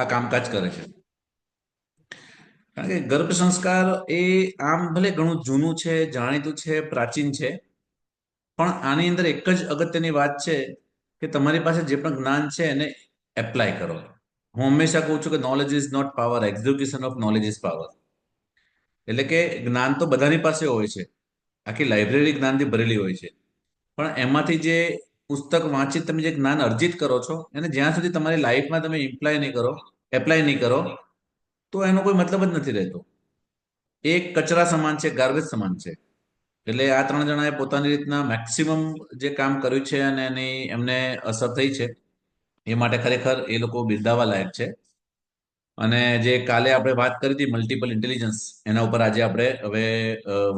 આ કામકાજ કરે છે. કારણ કે ગર્ભ સંસ્કાર એ આમ ભલે ઘણું જૂનું છે, જાણીતું છે, પ્રાચીન છે, પણ આની અંદર એક જ અગત્યની વાત છે કે તમારી પાસે જે પણ જ્ઞાન છે એને એપ્લાય કરો. હું હંમેશા કહું છું કે knowledge is not power, execution of knowledge is power. એટલે કે જ્ઞાન તો બધાની પાસે હોય છે, આખી લાઇબ્રેરી જ્ઞાનથી ભરેલી હોય છે, પણ એમાંથી જે પુસ્તક વાંચી તમે જે જ્ઞાન અર્જિત કરો છો એને જ્યાં સુધી તમારી લાઈફમાં તમે એપ્લાય નહીં કરો, તો એનો કોઈ મતલબ જ નથી રહેતો. એ કચરા સમાન છે, ગાર્બેજ સમાન છે. એટલે આ ત્રણ જણાએ પોતાની રીતના મેક્સિમમ જે કામ કર્યું છે અને એની એમને અસર થઈ છે, એ માટે ખરેખર એ લોકો બિરદાવવા લાયક છે. અને જે કાલે આપણે વાત કરી હતી મલ્ટિપલ ઇન્ટેલિજન્સ, એના ઉપર આજે આપણે હવે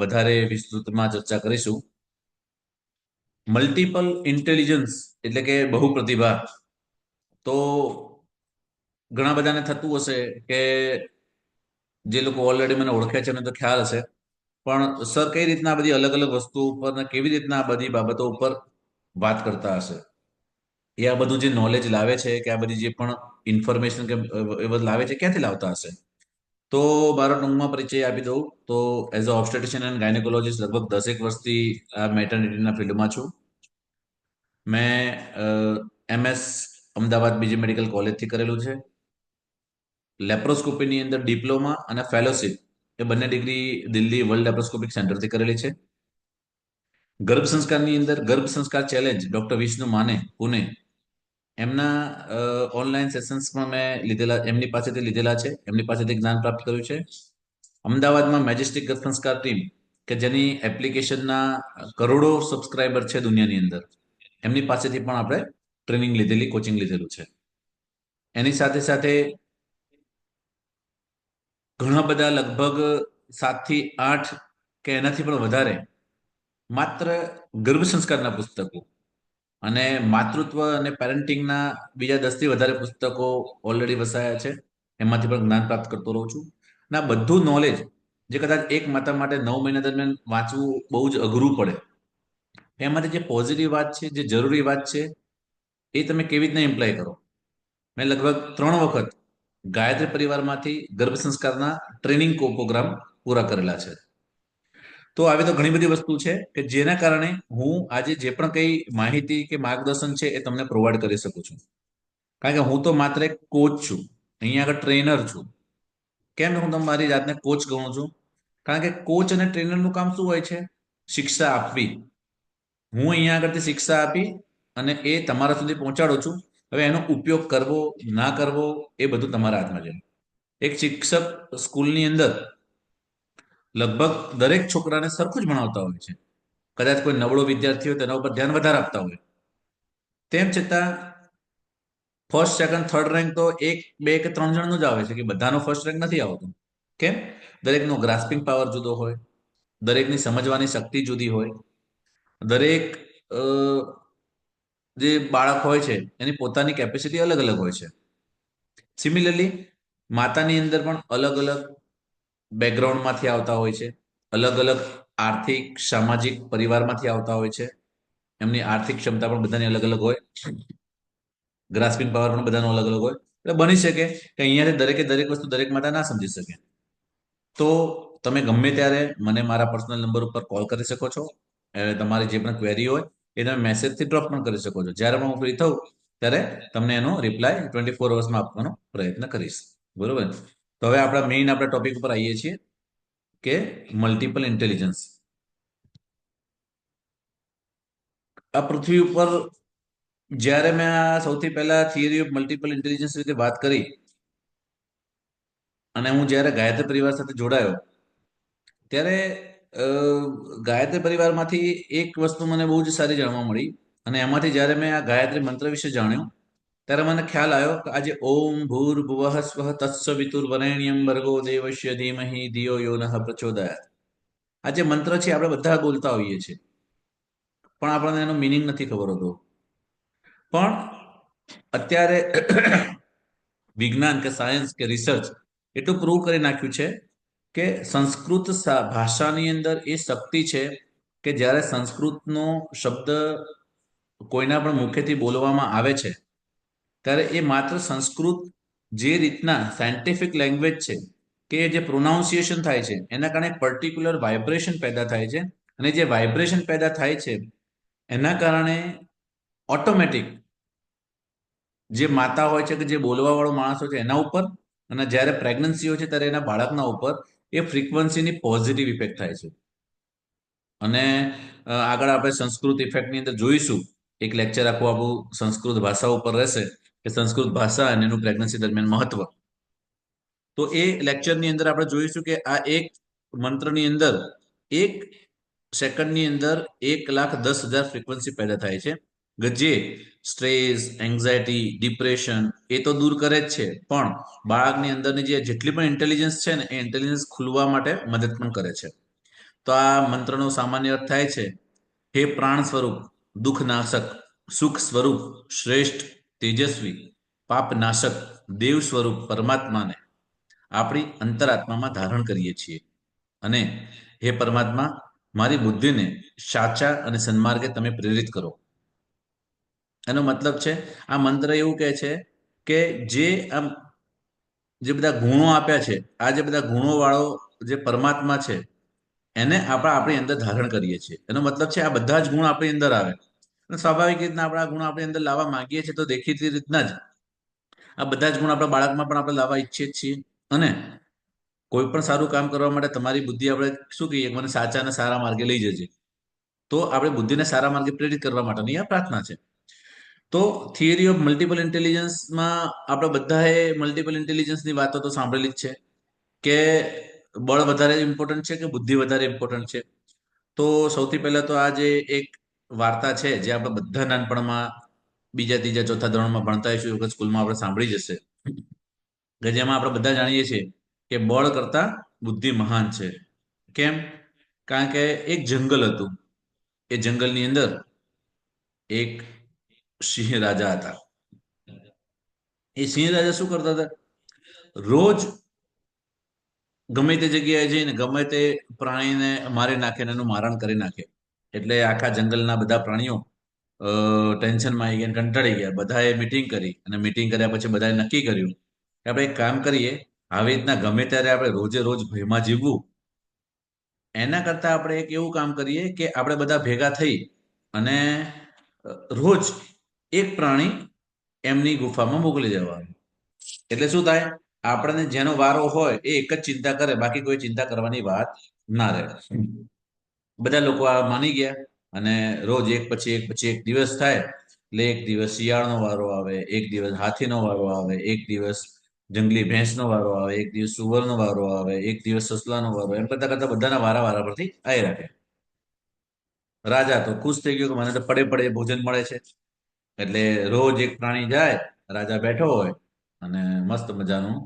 વધારે વિસ્તૃતમાં ચર્ચા કરીશું. મલ્ટિપલ ઇન્ટેલિજન્સ એટલે કે બહુ પ્રતિભા. તો ઘણા બધાને થતું હશે કે જે લોકો ઓલરેડી મને ઓળખે છે એને તો ખ્યાલ હશે, પણ સર કઈ રીતના બધી અલગ અલગ વસ્તુ ઉપર ને કેવી રીતના આ બધી બાબતો ઉપર વાત કરતા હશે, એ આ બધું જે નોલેજ લાવે છે કે આ બધી જે પણ ઇન્ફોર્મેશન કે એ બધું લાવે છે ક્યાંથી લાવતા હશે. તો મારો ટૂંકમાં પરિચય આપી દઉં તો એઝ અ ઓબ્સ્ટેટિશિયન એન્ડ ગાયનેકોલોજીસ્ટ લગભગ 10 વર્ષથી આ મેટર્નિટીના ફિલ્ડમાં છું. મેં MS અમદાવાદ બીજી મેડિકલ કોલેજથી કરેલું છે. લેપ્રોસ્કોપીની અંદર ડિપ્લોમા અને ફેલોશિપ એ બંને ડિગ્રી દિલ્હી વર્લ્ડ લેપ્રોસ્કોપિક સેન્ટરથી કરેલી છે. ગર્ભ સંસ્કારની અંદર ગર્ભ સંસ્કાર ચેલેન્જ ડોક્ટર વિષ્ણુ માને પુણે, એમના ઓનલાઈન સેશન્સ પણ મેં લીધેલા, એમની પાસેથી લીધેલા છે, એમની પાસેથી જ્ઞાન પ્રાપ્ત કર્યું છે. અમદાવાદમાં મેજેસ્ટિક ગર્ભ સંસ્કાર ટીમ કે જેની એપ્લિકેશનના કરોડો સબસ્ક્રાઈબર છે દુનિયાની અંદર, એમની પાસેથી પણ આપણે ટ્રેનિંગ લીધેલી, કોચિંગ લીધેલું છે. એની સાથે સાથે ઘણા બધા લગભગ 7 થી 8 કે એનાથી પણ વધારે માત્ર ગર્ભ સંસ્કારના પુસ્તકો અને માતૃત્વ અને પેરેન્ટિંગના બીજા 10 થી વધારે પુસ્તકો ઓલરેડી વસાયા છે, એમાંથી પણ જ્ઞાન પ્રાપ્ત કરતો રહું છું. અને આ બધું નોલેજ જે કદાચ એક માતા માટે 9 મહિના દરમિયાન વાંચવું બહુ જ અઘરું પડે, એમાંથી જે પોઝિટિવ વાત છે, જે જરૂરી વાત છે, એ તમે કેવી રીતના એમ્પ્લોય કરો. મેં લગભગ 3 વખત ગાયત્રી પરિવારમાંથી ગર્ભ સંસ્કારના ટ્રેનિંગ પ્રોગ્રામ પૂરા કરેલા છે. તો આવી તો ઘણી બધી વસ્તુ છે કે જેના કારણે હું આજે જે પણ કઈ માહિતી કે માર્ગદર્શન છે એ તમને પ્રોવાઈડ કરી શકું છું. કારણ કે હું તો માત્ર એક કોચ છું, અહીંયા આગળ ટ્રેનર છું. કેમ હું તમારી જાતને કોચ ગણું છું? કારણ કે કોચ અને ટ્રેનરનું કામ શું હોય છે? શિક્ષા આપવી. હું અહીંયા આગળથી શિક્ષા આપી અને એ તમારા સુધી પહોંચાડું છું. હવે એનો ઉપયોગ કરવો ના કરવો એ બધું તમારા હાથમાં છે. એક શિક્ષક સ્કૂલની અંદર લગભગ દરેક છોકરાને સરખું જ ભણાવતા હોય છે. કદાચ કોઈ નબળો વિદ્યાર્થી હોય તેના ઉપર ધ્યાન વધારે આપતા હોય, તેમ છતાં ફર્સ્ટ સેકન્ડ થર્ડ રેન્ક તો 1 2 કે 3 જણનું જ આવે છે, કે બધાનો ફર્સ્ટ રેન્ક નથી આવતો. કેમ? દરેકનો ગ્રાસ્પિંગ પાવર જુદો હોય, દરેકની સમજવાની શક્તિ જુદી હોય, દરેક જે બાળક હોય છે એની પોતાની કેપેસિટી અલગ અલગ હોય છે. સિમિલરલી માતાની અંદર પણ અલગ અલગ બેકગ્રાઉન્ડમાંથી આવતા હોય છે, અલગ અલગ આર્થિક સામાજિક પરિવારમાંથી આવતા હોય છે. એમની આર્થિક ક્ષમતા પણ બધાની અલગ અલગ હોય, ગ્રાસ્પિંગ પાવર પણ બધાનો અલગ અલગ હોય. એટલે બની શકે કે અહીંયાથી દરેકે દરેક વસ્તુ દરેક માતા ના સમજી શકે. તો તમે ગમે ત્યારે મને મારા પર્સનલ નંબર ઉપર કોલ કરી શકો છો. તમારી જે પણ ક્વેરી હોય એ તમે મેસેજથી ડ્રોપ પણ કરી શકો છો. જ્યારે પણ હું ફ્રી થઉં ત્યારે તમને એનો રિપ્લાય 24 અવર્સમાં આપવાનો પ્રયત્ન કરીશ. બરોબર? તો હવે આપણા ટોપિક ઉપર આવીએ છીએ કે મલ્ટિપલ ઇન્ટેલિજન્સ. આ પૃથ્વી ઉપર જ્યારે મેં આ સૌથી પહેલા થિયરી ઓફ મલ્ટિપલ ઇન્ટેલિજન્સ વિશે વાત કરી અને હું જ્યારે ગાયત્રી પરિવાર સાથે જોડાયો ત્યારે ગાયત્રી પરિવારમાંથી એક વસ્તુ મને બહુ જ સારી જાણવા મળી. અને એમાંથી જ્યારે મેં આ ગાયત્રી મંત્ર વિશે જાણ્યું ત્યારે મને ખ્યાલ આવ્યો કે આજે ઓમ ભૂર્ભુવઃ સ્વઃ તત્સવિતુર્વરેણ્યમ ભર્ગો દેવસ્ય ધીમહિ ધિયો યો નઃ પ્રચોદયાત. આ જે મંત્ર છે આપણે બધા બોલતા હોઈએ છીએ, પણ આપણને એનો મિનિંગ નથી ખબર હોતો. પણ અત્યારે વિજ્ઞાન કે સાયન્સ કે રિસર્ચ એટલું પ્રૂવ કરી નાખ્યું છે કે સંસ્કૃત ભાષાની અંદર એ શક્તિ છે કે જ્યારે સંસ્કૃતનો શબ્દ કોઈના પણ મુખેથી બોલવામાં આવે છે ત્યારે એ માત્ર સંસ્કૃત જે રીતના સાયન્ટિફિક લેંગ્વેજ છે કે જે પ્રોનાઉન્સિએશન થાય છે એના કારણે પર્ટિક્યુલર વાઇબ્રેશન પેદા થાય છે, અને જે વાઇબ્રેશન પેદા થાય છે એના કારણે ઓટોમેટિક જે માતા હોય છે કે જે બોલવા વાળો માણસ હોય છે એના ઉપર, અને જ્યારે પ્રેગ્નન્સી હોય છે ત્યારે એના બાળકના ઉપર એ ફ્રીક્વન્સીની પોઝિટિવ ઇફેક્ટ થાય છે. અને આગળ આપણે સંસ્કૃત ઇફેક્ટની અંદર જોઈશું. એક લેક્ચર આખું આપણું સંસ્કૃત ભાષા ઉપર રહેશે કે સંસ્કૃત ભાષા અને એનું પ્રેગ્નન્સી દરમિયાન મહત્વ. તો એ લેક્ચરની અંદર આપણે જોઈશું કે આ એક મંત્રની અંદર 1 સેકન્ડની અંદર 1,10,000 ફ્રીક્વન્સી પેદા થાય છે. જે સ્ટ્રેસ, એન્ઝાયટી, ડિપ્રેશન એ તો દૂર કરે જ છે, પણ બાળકની અંદરની જે જેટલી પણ ઇન્ટેલિજન્સ છે ને એ ઇન્ટેલિજન્સ ખુલવા માટે મદદ પણ કરે છે. તો આ મંત્રનો સામાન્ય અર્થ થાય છે: હે પ્રાણ સ્વરૂપ, દુઃખ નાશક, સુખ સ્વરૂપ, શ્રેષ્ઠ, તેજસ્વી, પાપ નાશક, દેવ સ્વરૂપ પરમાત્માને આપણી અંતરાત્મામાં ધારણ કરીએ છીએ. અને હે પરમાત્મા, મારી બુદ્ધિને સાચા અને સન્માર્ગે તમે પ્રેરિત કરો. એનો મતલબ છે, આ મંત્ર એવું કહે છે કે જે આમ જે બધા ગુણો આપ્યા છે, આ જે બધા ગુણો વાળો જે પરમાત્મા છે એને આપણે આપણી અંદર ધારણ કરીએ છીએ. એનો મતલબ છે આ બધા જ ગુણ આપણી અંદર આવે. અને સ્વાભાવિક રીતના આપણે આ ગુણ આપણી અંદર લાવવા માંગીએ છીએ, તો દેખીતી રીતના જ આ બધા જ ગુણ આપણા બાળકમાં પણ આપણે લાવવા ઈચ્છીએ જ છીએ. અને કોઈ પણ સારું કામ કરવા માટે તમારી બુદ્ધિ આપણે શું કહીએ, મને સાચા અને સારા માર્ગે લઈ જજે. તો આપણે બુદ્ધિને સારા માર્ગે પ્રેરિત કરવા માટેની આ પ્રાર્થના છે. તો થિયરી ઓફ મલ્ટિપલ ઇન્ટેલિજન્સમાં આપણે બધાએ મલ્ટિપલ ઇન્ટેલિજન્સની વાતો તો સાંભળેલી જ છે કે બળ વધારે ઇમ્પોર્ટન્ટ છે કે બુદ્ધિ વધારે ઇમ્પોર્ટન્ટ છે. તો સૌથી પહેલા તો આ જે એક વાર્તા છે જે આપણે બધા નાનપણમાં બીજા ત્રીજા ચોથા ધોરણમાં ભણતા હશું, વખત સ્કૂલમાં આપણે સાંભળી જશે, કે જેમાં આપણે બધા જાણીએ છીએ કે બળ કરતા બુદ્ધિ મહાન છે. કેમ? કારણ કે એક જંગલ હતું. એ જંગલની અંદર એક સિંહ રાજા હતા. એ સિંહ રાજા શું કરતા હતા? રોજ ગમે તે જગ્યાએ જઈને ગમે તે પ્રાણીને મારી નાખે ને એનું મારણ કરી નાખે. એટલે આખા જંગલના બધા પ્રાણીઓ ટેન્શનમાં આવી ગયા, કંટાળી ગયા. બધાએ મિટિંગ કરી, અને મિટિંગ કર્યા પછી બધાએ નક્કી કર્યું કે આપણે એક કામ કરીએ, આવી રીતના ગમે ત્યારે આપણે રોજે રોજ ભયમાં જીવવું, એના કરતાં આપણે એક એવું કામ કરીએ કે આપણે બધા ભેગા થઈ અને રોજ એક પ્રાણી એમની ગુફામાં મોકલી દેવાનું. એટલે શું થાય? આપણને જેનો વારો હોય એ એક જ ચિંતા કરે, બાકી કોઈ ચિંતા કરવાની વાત ના રહે. બધા લોકો આ માની ગયા, અને રોજ એક પછી એક પછી એક દિવસ થાય એટલે એક દિવસ શિયાળનો વારો આવે, એક દિવસ હાથીનો વારો આવે, એક દિવસ જંગલી ભેંસનો વારો આવે, એક દિવસ સુવરનો વારો આવે, એક દિવસ સસલાનો વારો, એમ કરતા કરતા બધાના વારા વારા પરથી આવી રાખે. રાજા તો ખુશ થઈ ગયો કે મને તો પડે પડે ભોજન મળે છે. એટલે રોજ એક પ્રાણી જાય, રાજા બેઠો હોય અને મસ્ત મજાનું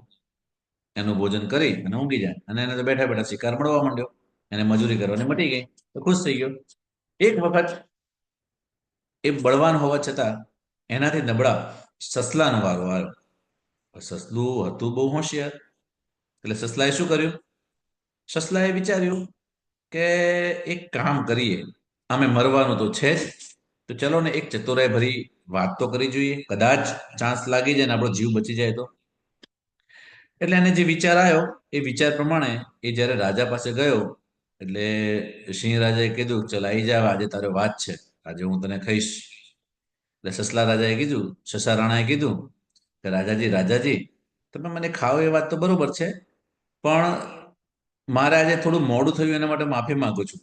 એનું ભોજન કરી અને ઊંઘી જાય, અને એને તો બેઠા બેઠા શિકાર મળવા માંડ્યો. એને મજૂરી કરવાની મટી ગઈ, તો ખુશ થઈ ગયો. એક વખત એ બળવાન હોવા છતાં એનાથી નબળા સસલાનો વારો આવ્યો. સસલું હતું બહુ હોશિયાર. એટલે સસલાએ શું કર્યું? સસલાએ વિચાર્યું કે એક કામ કરીએ, અમે મરવાનું તો છે જ, તો ચલો ને એક ચતુરાઈ ભરી વાત તો કરી જોઈએ, કદાચ ચાન્સ લાગી જાય ને આપણો જીવ બચી જાય તો. એટલે એને જે વિચાર આવ્યો એ વિચાર પ્રમાણે એ જ્યારે રાજા પાસે ગયો, એટલે સિંહ રાજાએ કીધું, ચલ આવી જા, આજે તારો વાત છે, આજે હું તને ખાઈશ. એટલે સસલા રાજાએ કીધું, સસા રાણાએ કીધું કે રાજાજી રાજાજી, તમે મને ખાઓ એ વાત તો બરોબર છે, પણ મારે આજે થોડું મોડું થયું એના માટે માફી માંગુ છું.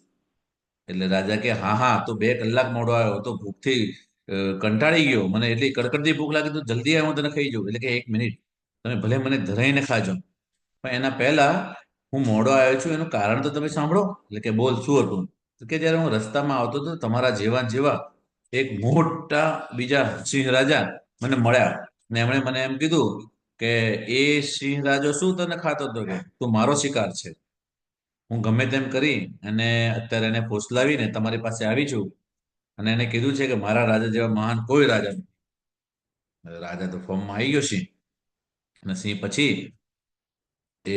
એટલે રાજા કે હા હા, તો 2 કલાક મોડો આવ્યો તો ભૂખથી કંટાળી ગયો, મને એટલી કડકડતી ભૂખ લાગી, તો જલ્દી આવ, હું તને ખાઈ જાઉં. એટલે કે 1 મિનિટ, તમે ભલે મને ધરાઈને ખાજો, પણ એના પહેલા હું મોડો આવ્યો છું એનું કારણ તો તમે સાંભળો. એટલે કે બોલ, શું હતું? તો કે જ્યારે હું રસ્તામાં આવતો હતો તમારા જેવા જેવા એક મોટા બીજા સિંહ રાજા મને મળ્યા, ને એમણે મને એમ કીધું કે એ સિંહ રાજો શું તને ખાતો હતો, કે તું મારો શિકાર છે. હું ગમે તેમ કરી અને અત્યારે એને ફોસલાવીને તમારી પાસે આવી છું, અને એને કીધું છે કે મારા રાજા જેવા મહાન કોઈ રાજા નથી. રાજા તો ફોર્મમાં આવી ગયો સિંહ. અને સિંહ પછી એ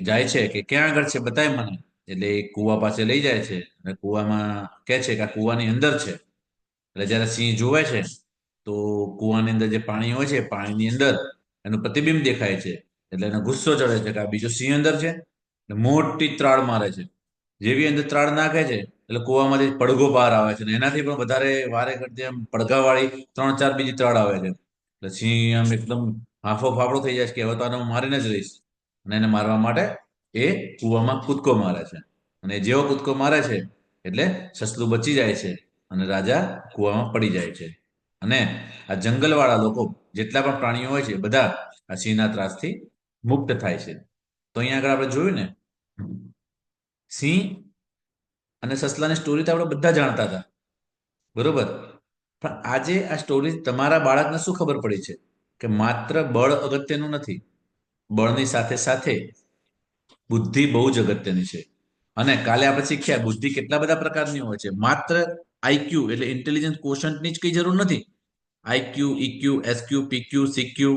જાય છે કે ક્યાં આગળ છે બતાય મને. એટલે એ કુવા પાસે લઈ જાય છે, અને કુવામાં કે છે કે આ કુવાની અંદર છે. એટલે જ્યારે સિંહ જોવે છે તો કુવાની અંદર જે પાણી હોય છે, પાણીની અંદર એનું પ્રતિબિંબ દેખાય છે એટલે એને ગુસ્સો ચડે છે કે આ બીજો સિંહ અંદર છે, એટલે મોટી ત્રાળ મારે છે. જેવી અંદર ત્રાળ નાખે છે એટલે કૂવામાંથી પડઘો બહાર આવે છે, અને એનાથી પણ વધારે વારે કરતી આમ પડઘાવાળી 3-4 બીજી ત્રાળ આવે છે. એટલે સિંહ આમ એકદમ હાફો ફાફડો થઈ જાય છે કે હવે તો આને હું મારીને જ રહીશ, અને એને મારવા માટે એ કૂવામાં કૂદકો મારે છે. અને જેવો કૂદકો મારે છે એટલે સસલું બચી જાય છે અને રાજા કૂવામાં પડી જાય છે. અને આ જંગલવાળા લોકો જેટલા પણ પ્રાણીઓ હોય છે બધા આ સિંહના ત્રાસથી મુક્ત થાય છે. તો અહીંયા આગળ આપણે જોયું ને, સિંહ અને સસલાની સ્ટોરી તો આપણે બધા જાણતા હતા, બરોબર. પણ આજે આ સ્ટોરી તમારા બાળકને શું ખબર પડી છે કે માત્ર બળ અગત્યનું નથી, બળની સાથે સાથે બુદ્ધિ બહુ જ અગત્યની છે. અને કાલે આપણે શીખ્યા બુદ્ધિ કેટલા બધા પ્રકારની હોય છે. માત્ર આઈક્યુ એટલે ઇન્ટેલિજન્સ કોશન્ટની જ કઈ જરૂર નથી. IQ, EQ, SQ, PQ, CQ,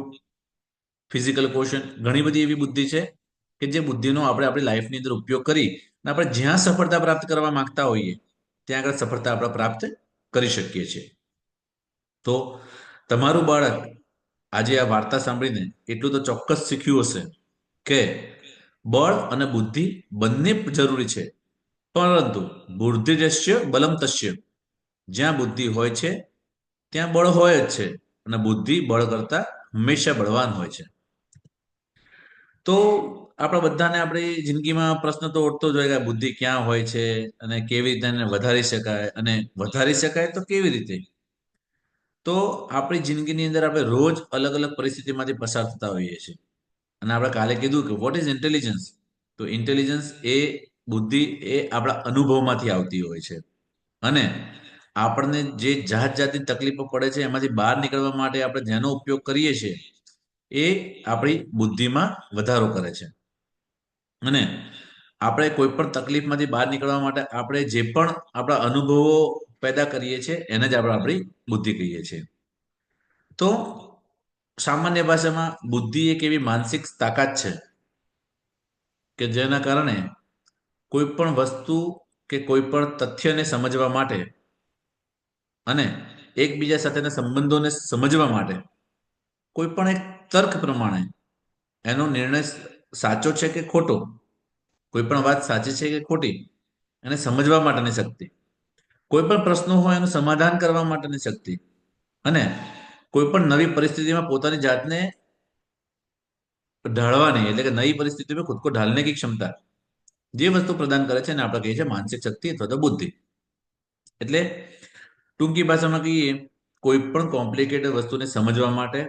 physical quotient, ઘણી બધી એવી બુદ્ધિ છે કે જે બુદ્ધિનો આપણે આપણી લાઈફની અંદર ઉપયોગ કરી અને આપણે જ્યાં સફળતા પ્રાપ્ત કરવા માંગતા હોઈએ ત્યાં આગળ સફળતા આપણે પ્રાપ્ત કરી શકીએ છીએ. તો તમારું બાળક આજે આ વાર્તા સાંભળીને એટલું તો ચોક્કસ શીખ્યું હશે કે બળ અને બુદ્ધિ બંને જરૂરી છે, પરંતુ બુદ્ધિર્યસ્ય બલમ તસ્ય, જ્યાં બુદ્ધિ હોય છે ત્યાં બળ હોય જ છે, અને બુદ્ધિ બળ કરતા હંમેશા બળવાન હોય છે. તો આપણા બધાને આપણી જિંદગીમાં પ્રશ્ન તો ઉઠતો જ હોય કે બુદ્ધિ ક્યાં હોય છે અને કેવી રીતે એને વધારી શકાય, અને વધારી શકાય તો કેવી રીતે. તો આપણી જિંદગીની અંદર આપણે રોજ અલગ અલગ પરિસ્થિતિમાંથી પસાર થતા હોઈએ છીએ. અને આપણે કાલે કીધું કે વોટ ઇઝ ઇન્ટેલિજન્સ. તો ઇન્ટેલિજન્સ એ બુદ્ધિ એ આપણા અનુભવમાંથી આવતી હોય છે. અને આપણને જે જાત જાતની તકલીફો પડે છે એમાંથી બહાર નીકળવા માટે આપણે જેનો ઉપયોગ કરીએ છીએ એ આપણી બુદ્ધિમાં વધારો કરે છે. અને આપણે કોઈ પણ તકલીફમાંથી બહાર નીકળવા માટે આપણે જે પણ આપણા અનુભવો પેદા કરીએ છીએ એને જ આપણે આપણી બુદ્ધિ કહીએ છીએ. તો સામાન્ય ભાષામાં બુદ્ધિ એક એવી માનસિક તાકાત છે કે જેના કારણે કોઈ પણ વસ્તુ કે કોઈ પણ તથ્યને સમજવા માટે અને એકબીજા સાથેના સંબંધોને સમજવા માટે કોઈ પણ એક તર્ક પ્રમાણે એનો નિર્ણય સાચો છે કે ખોટો, કોઈ પણ વાત સાચી છે કે ખોટી, એને સમજવા માટેની શક્તિ, કોઈ પણ પ્રશ્નો હોય એનું સમાધાન કરવા માટેની શક્તિ, અને કોઈ પણ નવી પરિસ્થિતિમાં પોતાની જાતને ઢાળવાની એટલે કે નવી પરિસ્થિતિમાં ખુદ કો ઢાલને કી ક્ષમતા, જે વસ્તુ પ્રદાન કરે છે એને આપણે કહીએ છીએ માનસિક શક્તિ અથવા તો બુદ્ધિ. એટલે ટૂંકી ભાષામાં કહીએ, કોઈ પણ કોમ્પ્લિકેટેડ વસ્તુને સમજવા માટે,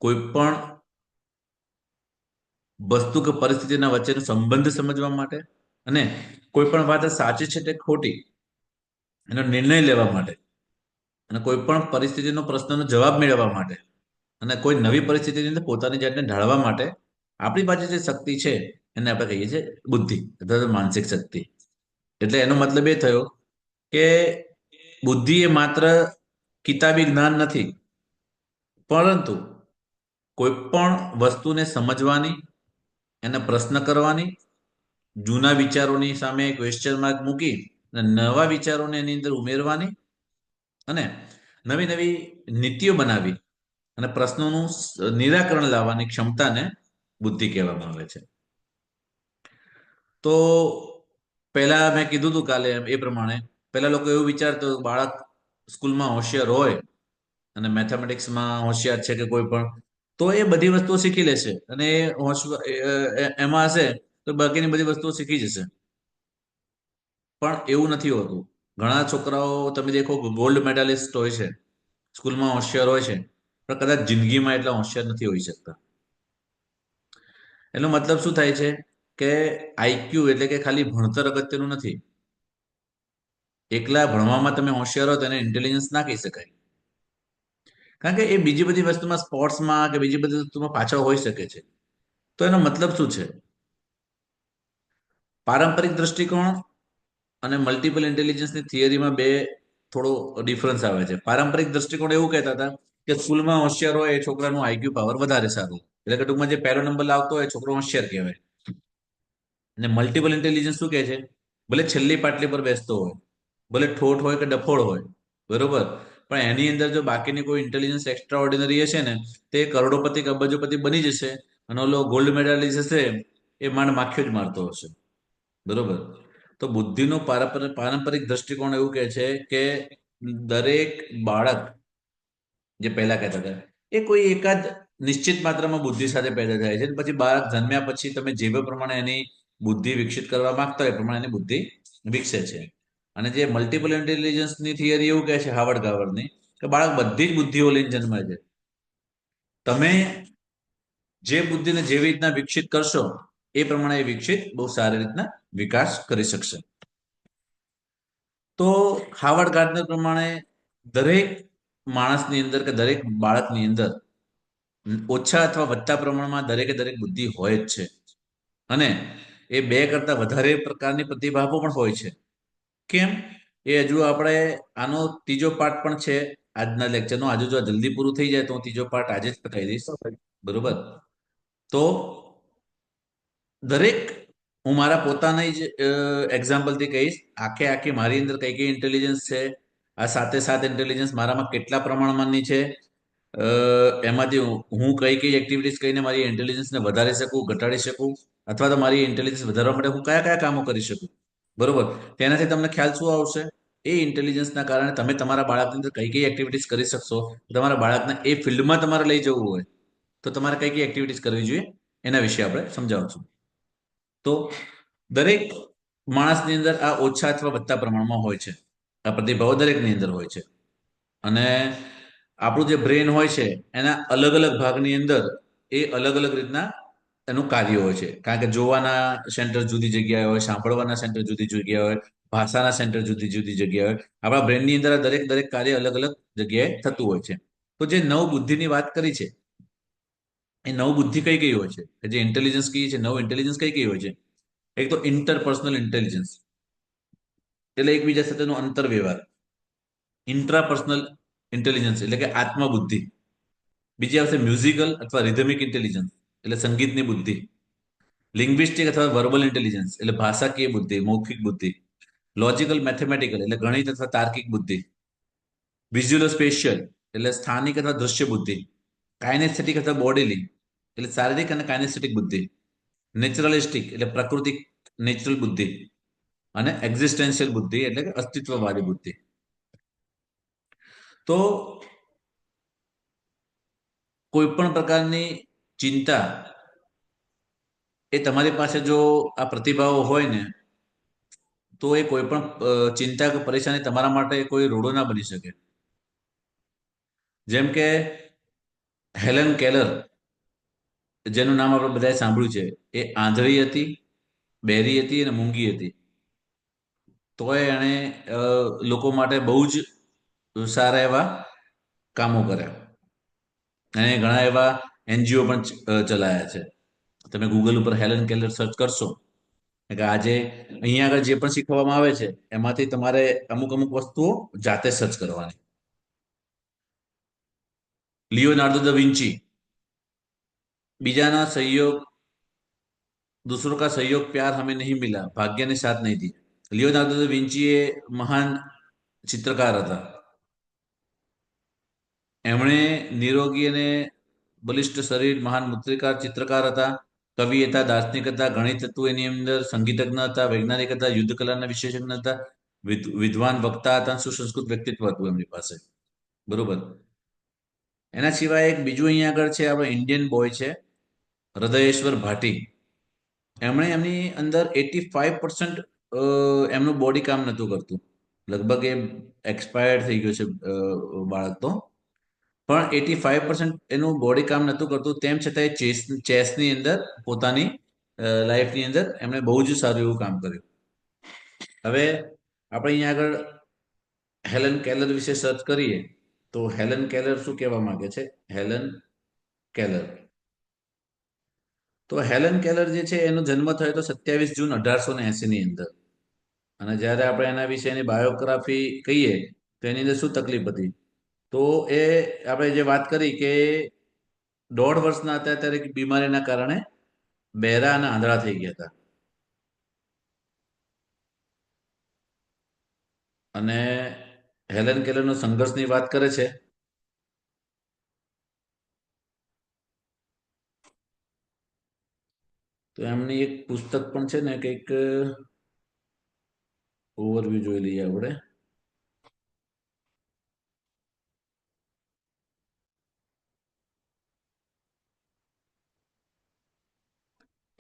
કોઈ પણ વસ્તુ કે પરિસ્થિતિના વચ્ચેનો સંબંધ સમજવા માટે, અને કોઈ પણ વાત સાચી છે કે ખોટી એનો નિર્ણય લેવા માટે, અને કોઈ પણ પરિસ્થિતિનો પ્રશ્નનો જવાબ મેળવવા માટે, અને કોઈ નવી પરિસ્થિતિની અંદર પોતાની જાતને ઢાળવા માટે આપણી પાસે જે શક્તિ છે એને આપણે કહીએ છીએ બુદ્ધિ અથવા તો માનસિક શક્તિ. એટલે એનો મતલબ એ થયો કે બુદ્ધિ એ માત્ર કિતાબી જ્ઞાન નથી, પરંતુ કોઈ પણ વસ્તુને સમજવાની, એને પ્રશ્ન કરવાની, જૂના વિચારોની સામે ક્વેશ્ચન માર્ક મૂકી અને નવા વિચારોને એની અંદર ઉમેરવાની, અને નવી નવી નીતિઓ બનાવી અને પ્રશ્નોનું નિરાકરણ લાવવાની ક્ષમતાને બુદ્ધિ કહેવામાં આવે છે. તો પહેલા મેં કીધું હતું કાલે એ પ્રમાણે પહેલા લોકો એવું વિચારતો બાળક સ્કૂલમાં હોશિયાર હોય અને મેથેમેટિક્સમાં હોશિયાર છે કે કોઈ પણ, તો એ બધી વસ્તુઓ શીખી લેશે અને એમાં હશે તો બાકીની બધી વસ્તુઓ શીખી જશે. પણ એવું નથી હોતું. ઘણા છોકરાઓ તમે દેખો ગોલ્ડ મેડાલિસ્ટ હોય છે, સ્કૂલમાં હોશિયાર હોય છે, પણ કદાચ જિંદગીમાં એટલા હોશિયાર નથી હોઈ શકતા. એનો મતલબ શું થાય છે કે આઈક્યુ એટલે કે ખાલી ભણતર અગત્યનું નથી. એકલા ભણવામાં તમે હોશિયાર હો તો એને ઇન્ટેલિજન્સ ના કહી શકાય, કારણ કે એ બીજી બધી વસ્તુમાં સ્પોર્ટ્સમાં કે બીજી બધી વસ્તુમાં પાછળ હોઈ શકે છે. તો એનો મતલબ શું છે? પારંપરિક દ્રષ્ટિકોણ અને મલ્ટિપલ ઇન્ટેલિજન્સની થિયરીમાં બે થોડો ડિફરન્સ આવે છે. પારંપરિક દ્રષ્ટિકોણ એવું કહેતા હતા કે સ્કૂલમાં હોશિયાર હોય એ છોકરાનું આઈક્યુ પાવર વધારે સારું, એટલે કે ટૂંકમાં જે પહેલો નંબર લાવતો હોય એ છોકરો હોશિયાર કહેવાય. અને મલ્ટિપલ ઇન્ટેલિજન્સ શું કહે છે? ભલે છેલ્લી પાટલી પર બેસતો હોય, ભલે ઠોઠ હોય કે ડફોળ હોય, બરોબર, પણ એની અંદર જો બાકીની કોઈ ઇન્ટેલિજન્સ એક્સ્ટ્રા ઓર્ડિનરી હશે ને તે કરોડોપતિ કે અબજોપતિ બની જશે અને ઓલો ગોલ્ડ મેડાલિસ્ટ હશે એ માંડ માખીઓ જ મારતો હશે. બરોબર. તો બુદ્ધિનો પારંપરિક દ્રષ્ટિકોણ એવું કહે છે કે દરેક બાળક જે પહેલા કહેતા હતા એ કોઈ એકાદ નિશ્ચિત માત્રામાં બુદ્ધિ સાથે પેદા થાય છે પછી બાળક જન્મ્યા પછી તમે જે પ્રમાણે એની બુદ્ધિ વિકસિત કરવા માંગતા હોય એ પ્રમાણે એની બુદ્ધિ વિકસે છે. અને જે મલ્ટિપલ ઇન્ટેલિજન્સની થિયરી એવું કહે છે હાવર્ડ ગાવર્ડની કે બાળક બધી જ બુદ્ધિઓ લઈને જન્મે છે. તમે જે બુદ્ધિને જેવી રીતના વિકસિત કરશો એ પ્રમાણે એ વિકસિત બહુ સારી રીતના વિકાસ કરી શકશે. તો હાવર્ડ ગાર્ડનર પ્રમાણે દરેક માણસની અંદર કે દરેક બાળકની અંદર ઓછા અથવા વધતા પ્રમાણમાં દરેકે દરેક બુદ્ધિ હોય જ છે અને એ બે કરતા વધારે પ્રકારની પ્રતિભાવો પણ હોય છે. કેમ? એ હજુ આપણે આનો ત્રીજો પાર્ટ પણ છે આજના લેક્ચરનો. આજે જો જલ્દી પૂરું થઈ જાય તો હું ત્રીજો પાર્ટ આજે જ પતાવી દઈશ. બરોબર. તો દરેક હું મારા પોતાની જ એક્ઝામ્પલથી કહીશ. આખી મારી અંદર કઈ કઈ ઇન્ટેલિજન્સ છે, આ સાથે સાત ઇન્ટેલિજન્સ મારામાં કેટલા પ્રમાણમાંની છે, એમાંથી હું કઈ કઈ એક્ટિવિટીઝ કરીને મારી ઇન્ટેલિજન્સને વધારી શકું, ઘટાડી શકું, અથવા તો મારી ઇન્ટેલિજન્સ વધારવા માટે હું કયા કયા કામો કરી શકું. બરોબર. તેનાથી તમને ખ્યાલ શું આવશે? એ ઇન્ટેલિજન્સના કારણે તમે તમારા બાળકની અંદર કઈ કઈ એક્ટિવિટીઝ કરી શકશો. તમારા બાળકને એ ફિલ્ડમાં તમારે લઈ જવું હોય તો તમારે કઈ કઈ એક્ટિવિટીઝ કરવી જોઈએ એના વિશે આપણે સમજાવશું. તો દરેક માણસની અંદર આ ઓછા અથવા વધતા પ્રમાણમાં હોય છે. આ પ્રતિભાવો દરેકની અંદર હોય છે. અને આપણું જે બ્રેન હોય છે એના અલગ અલગ ભાગની અંદર એ અલગ અલગ રીતના એનું કાર્ય હોય છે. કારણ કે જોવાના સેન્ટર જુદી જગ્યાએ હોય, સાંભળવાના સેન્ટર જુદી જગ્યાએ હોય, ભાષાના સેન્ટર જુદી જુદી જગ્યાએ હોય. આપણા બ્રેનની અંદર દરેક દરેક કાર્ય અલગ અલગ જગ્યાએ થતું હોય છે. તો જે નવ બુદ્ધિની વાત કરી છે એ નવ બુદ્ધિ કઈ કઈ હોય છે? જે ઇન્ટેલિજન્સ કહીએ છે નવ ઇન્ટેલિજન્સ કઈ કઈ હોય છે? એક તો ઇન્ટરપર્સનલ ઇન્ટેલિજન્સ એટલે એકબીજા સાથેનો અંતર વ્યવહાર. ઇન્ટ્રાપર્સનલ ઇન્ટેલિજન્સ એટલે કે આત્મબુદ્ધિ. બીજી આવશે મ્યુઝિકલ અથવા રિધમિક ઇન્ટેલિજન્સ એટલે સંગીતની બુદ્ધિ. લિંગ્વિસ્ટિક અથવા વર્બલ ઇન્ટેલિજન્સ એટલે ભાષાકીય બુદ્ધિ, મૌખિક બુદ્ધિ. લોજિકલ મેથેમેટિકલ એટલે ગણિત અથવા તાર્કિક બુદ્ધિ. વિઝ્યુઅલ સ્પેશિયલ એટલે સ્થાનિક અથવા દૃશ્ય બુદ્ધિ. કાઇનેસ્થેટિક અથવા બોડીલી એટલે શારીરિક અને કાઇનેસ્થેટિક બુદ્ધિ. નેચરલિસ્ટિક એટલે પ્રાકૃતિક નેચરલ બુદ્ધિ. અને એક્ઝિસ્ટેન્શિયલ બુદ્ધિ એટલે કે અસ્તિત્વવાદી બુદ્ધિ. તો કોઈ પણ પ્રકારની ચિંતા એ તમારી પાસે જો આ પ્રતિભાવો હોય ને તો એ કોઈ પણ ચિંતા કે પરેશાની તમારા માટે કોઈ રોડો ના બની શકે. જેમ કે હેલન કેલર જેનું નામ આપણે બધાએ સાંભળ્યું છે એ આંધળી હતી, બહેરી હતી અને મૂંગી હતી. તોય એણે લોકો માટે બહુ જ સારા એવા કામો કર્યા. અને ઘણા એવા એનજીઓ પણ ચલાયા છે. તમે ગૂગલ ઉપર હેલન કેલર સર્ચ કરશો કે આજે અહીંયા આગળ જે પણ શીખવવામાં આવે છે એમાંથી તમારે અમુક અમુક વસ્તુઓ જાતે સર્ચ કરવાની. લિયોનાર્ડો દ વિન્ચી બીજાના સહયોગ दूसरों का सहयोग प्यार हमें नहीं मिला भाग्य ने साथ नहीं दी. લિયોનાર્ડો દ વિન્ચી એ મહાન ચિત્રકાર હતા. એમણે નિરોગી અને બલિષ્ઠ શરીર, મહાન મૂર્તિકાર ચિત્રકાર હતા, કવિ હતા, દાર્શનિક હતા, ગણિત હતું એની અંદર, સંગીતજ્ઞ હતા, વૈજ્ઞાનિક હતા, યુદ્ધ કલાના વિશેષજ્ઞ હતા, વિદ્વાન વક્તા હતા, સુસંસ્કૃત વ્યક્તિત્વ હતું એમની પાસે. બરોબર. એના સિવાય એક બીજું અહીંયા આગળ છે આપણો ઇન્ડિયન બોય છે હૃદયેશ્વર ભાટી. એમણે એમની અંદર 85% એમનું બોડી કામ નહોતું કરતું. લગભગ એ એક્સપાયર્ડ થઈ ગયો છે બાળક તો. પણ 85% એનું બોડી કામ નહોતું કરતું તેમ છતાં એ ચેસની અંદર પોતાની લાઈફની અંદર એમણે બહુ જ સારું એવું કામ કર્યું. હવે આપણે અહીંયા આગળ હેલન કેલર વિશે સર્ચ કરીએ તો હેલન કેલર શું કહેવા માંગે છે? Helen Keller. તો હેલન કેલર જે છે એનો જન્મ થયો તો 27 જૂન 1880ની અંદર. અને જ્યારે આપણે એના વિશેની બાયોગ્રાફી કહીએ તો એની અંદર શું તકલીફ હતી? તો એ આપણે જે વાત કરી કે 1.5 વર્ષના હતા ત્યારે બીમારીના કારણે બહેરા અને આંધળા થઈ ગયા હતા. અને હેલેન કેલરનો સંઘર્ષની વાત કરે છે. તો એમની એક પુસ્તક પણ છે ને, કંઈક ઓવરવ્યૂ જોઈ લઈએ આપણે.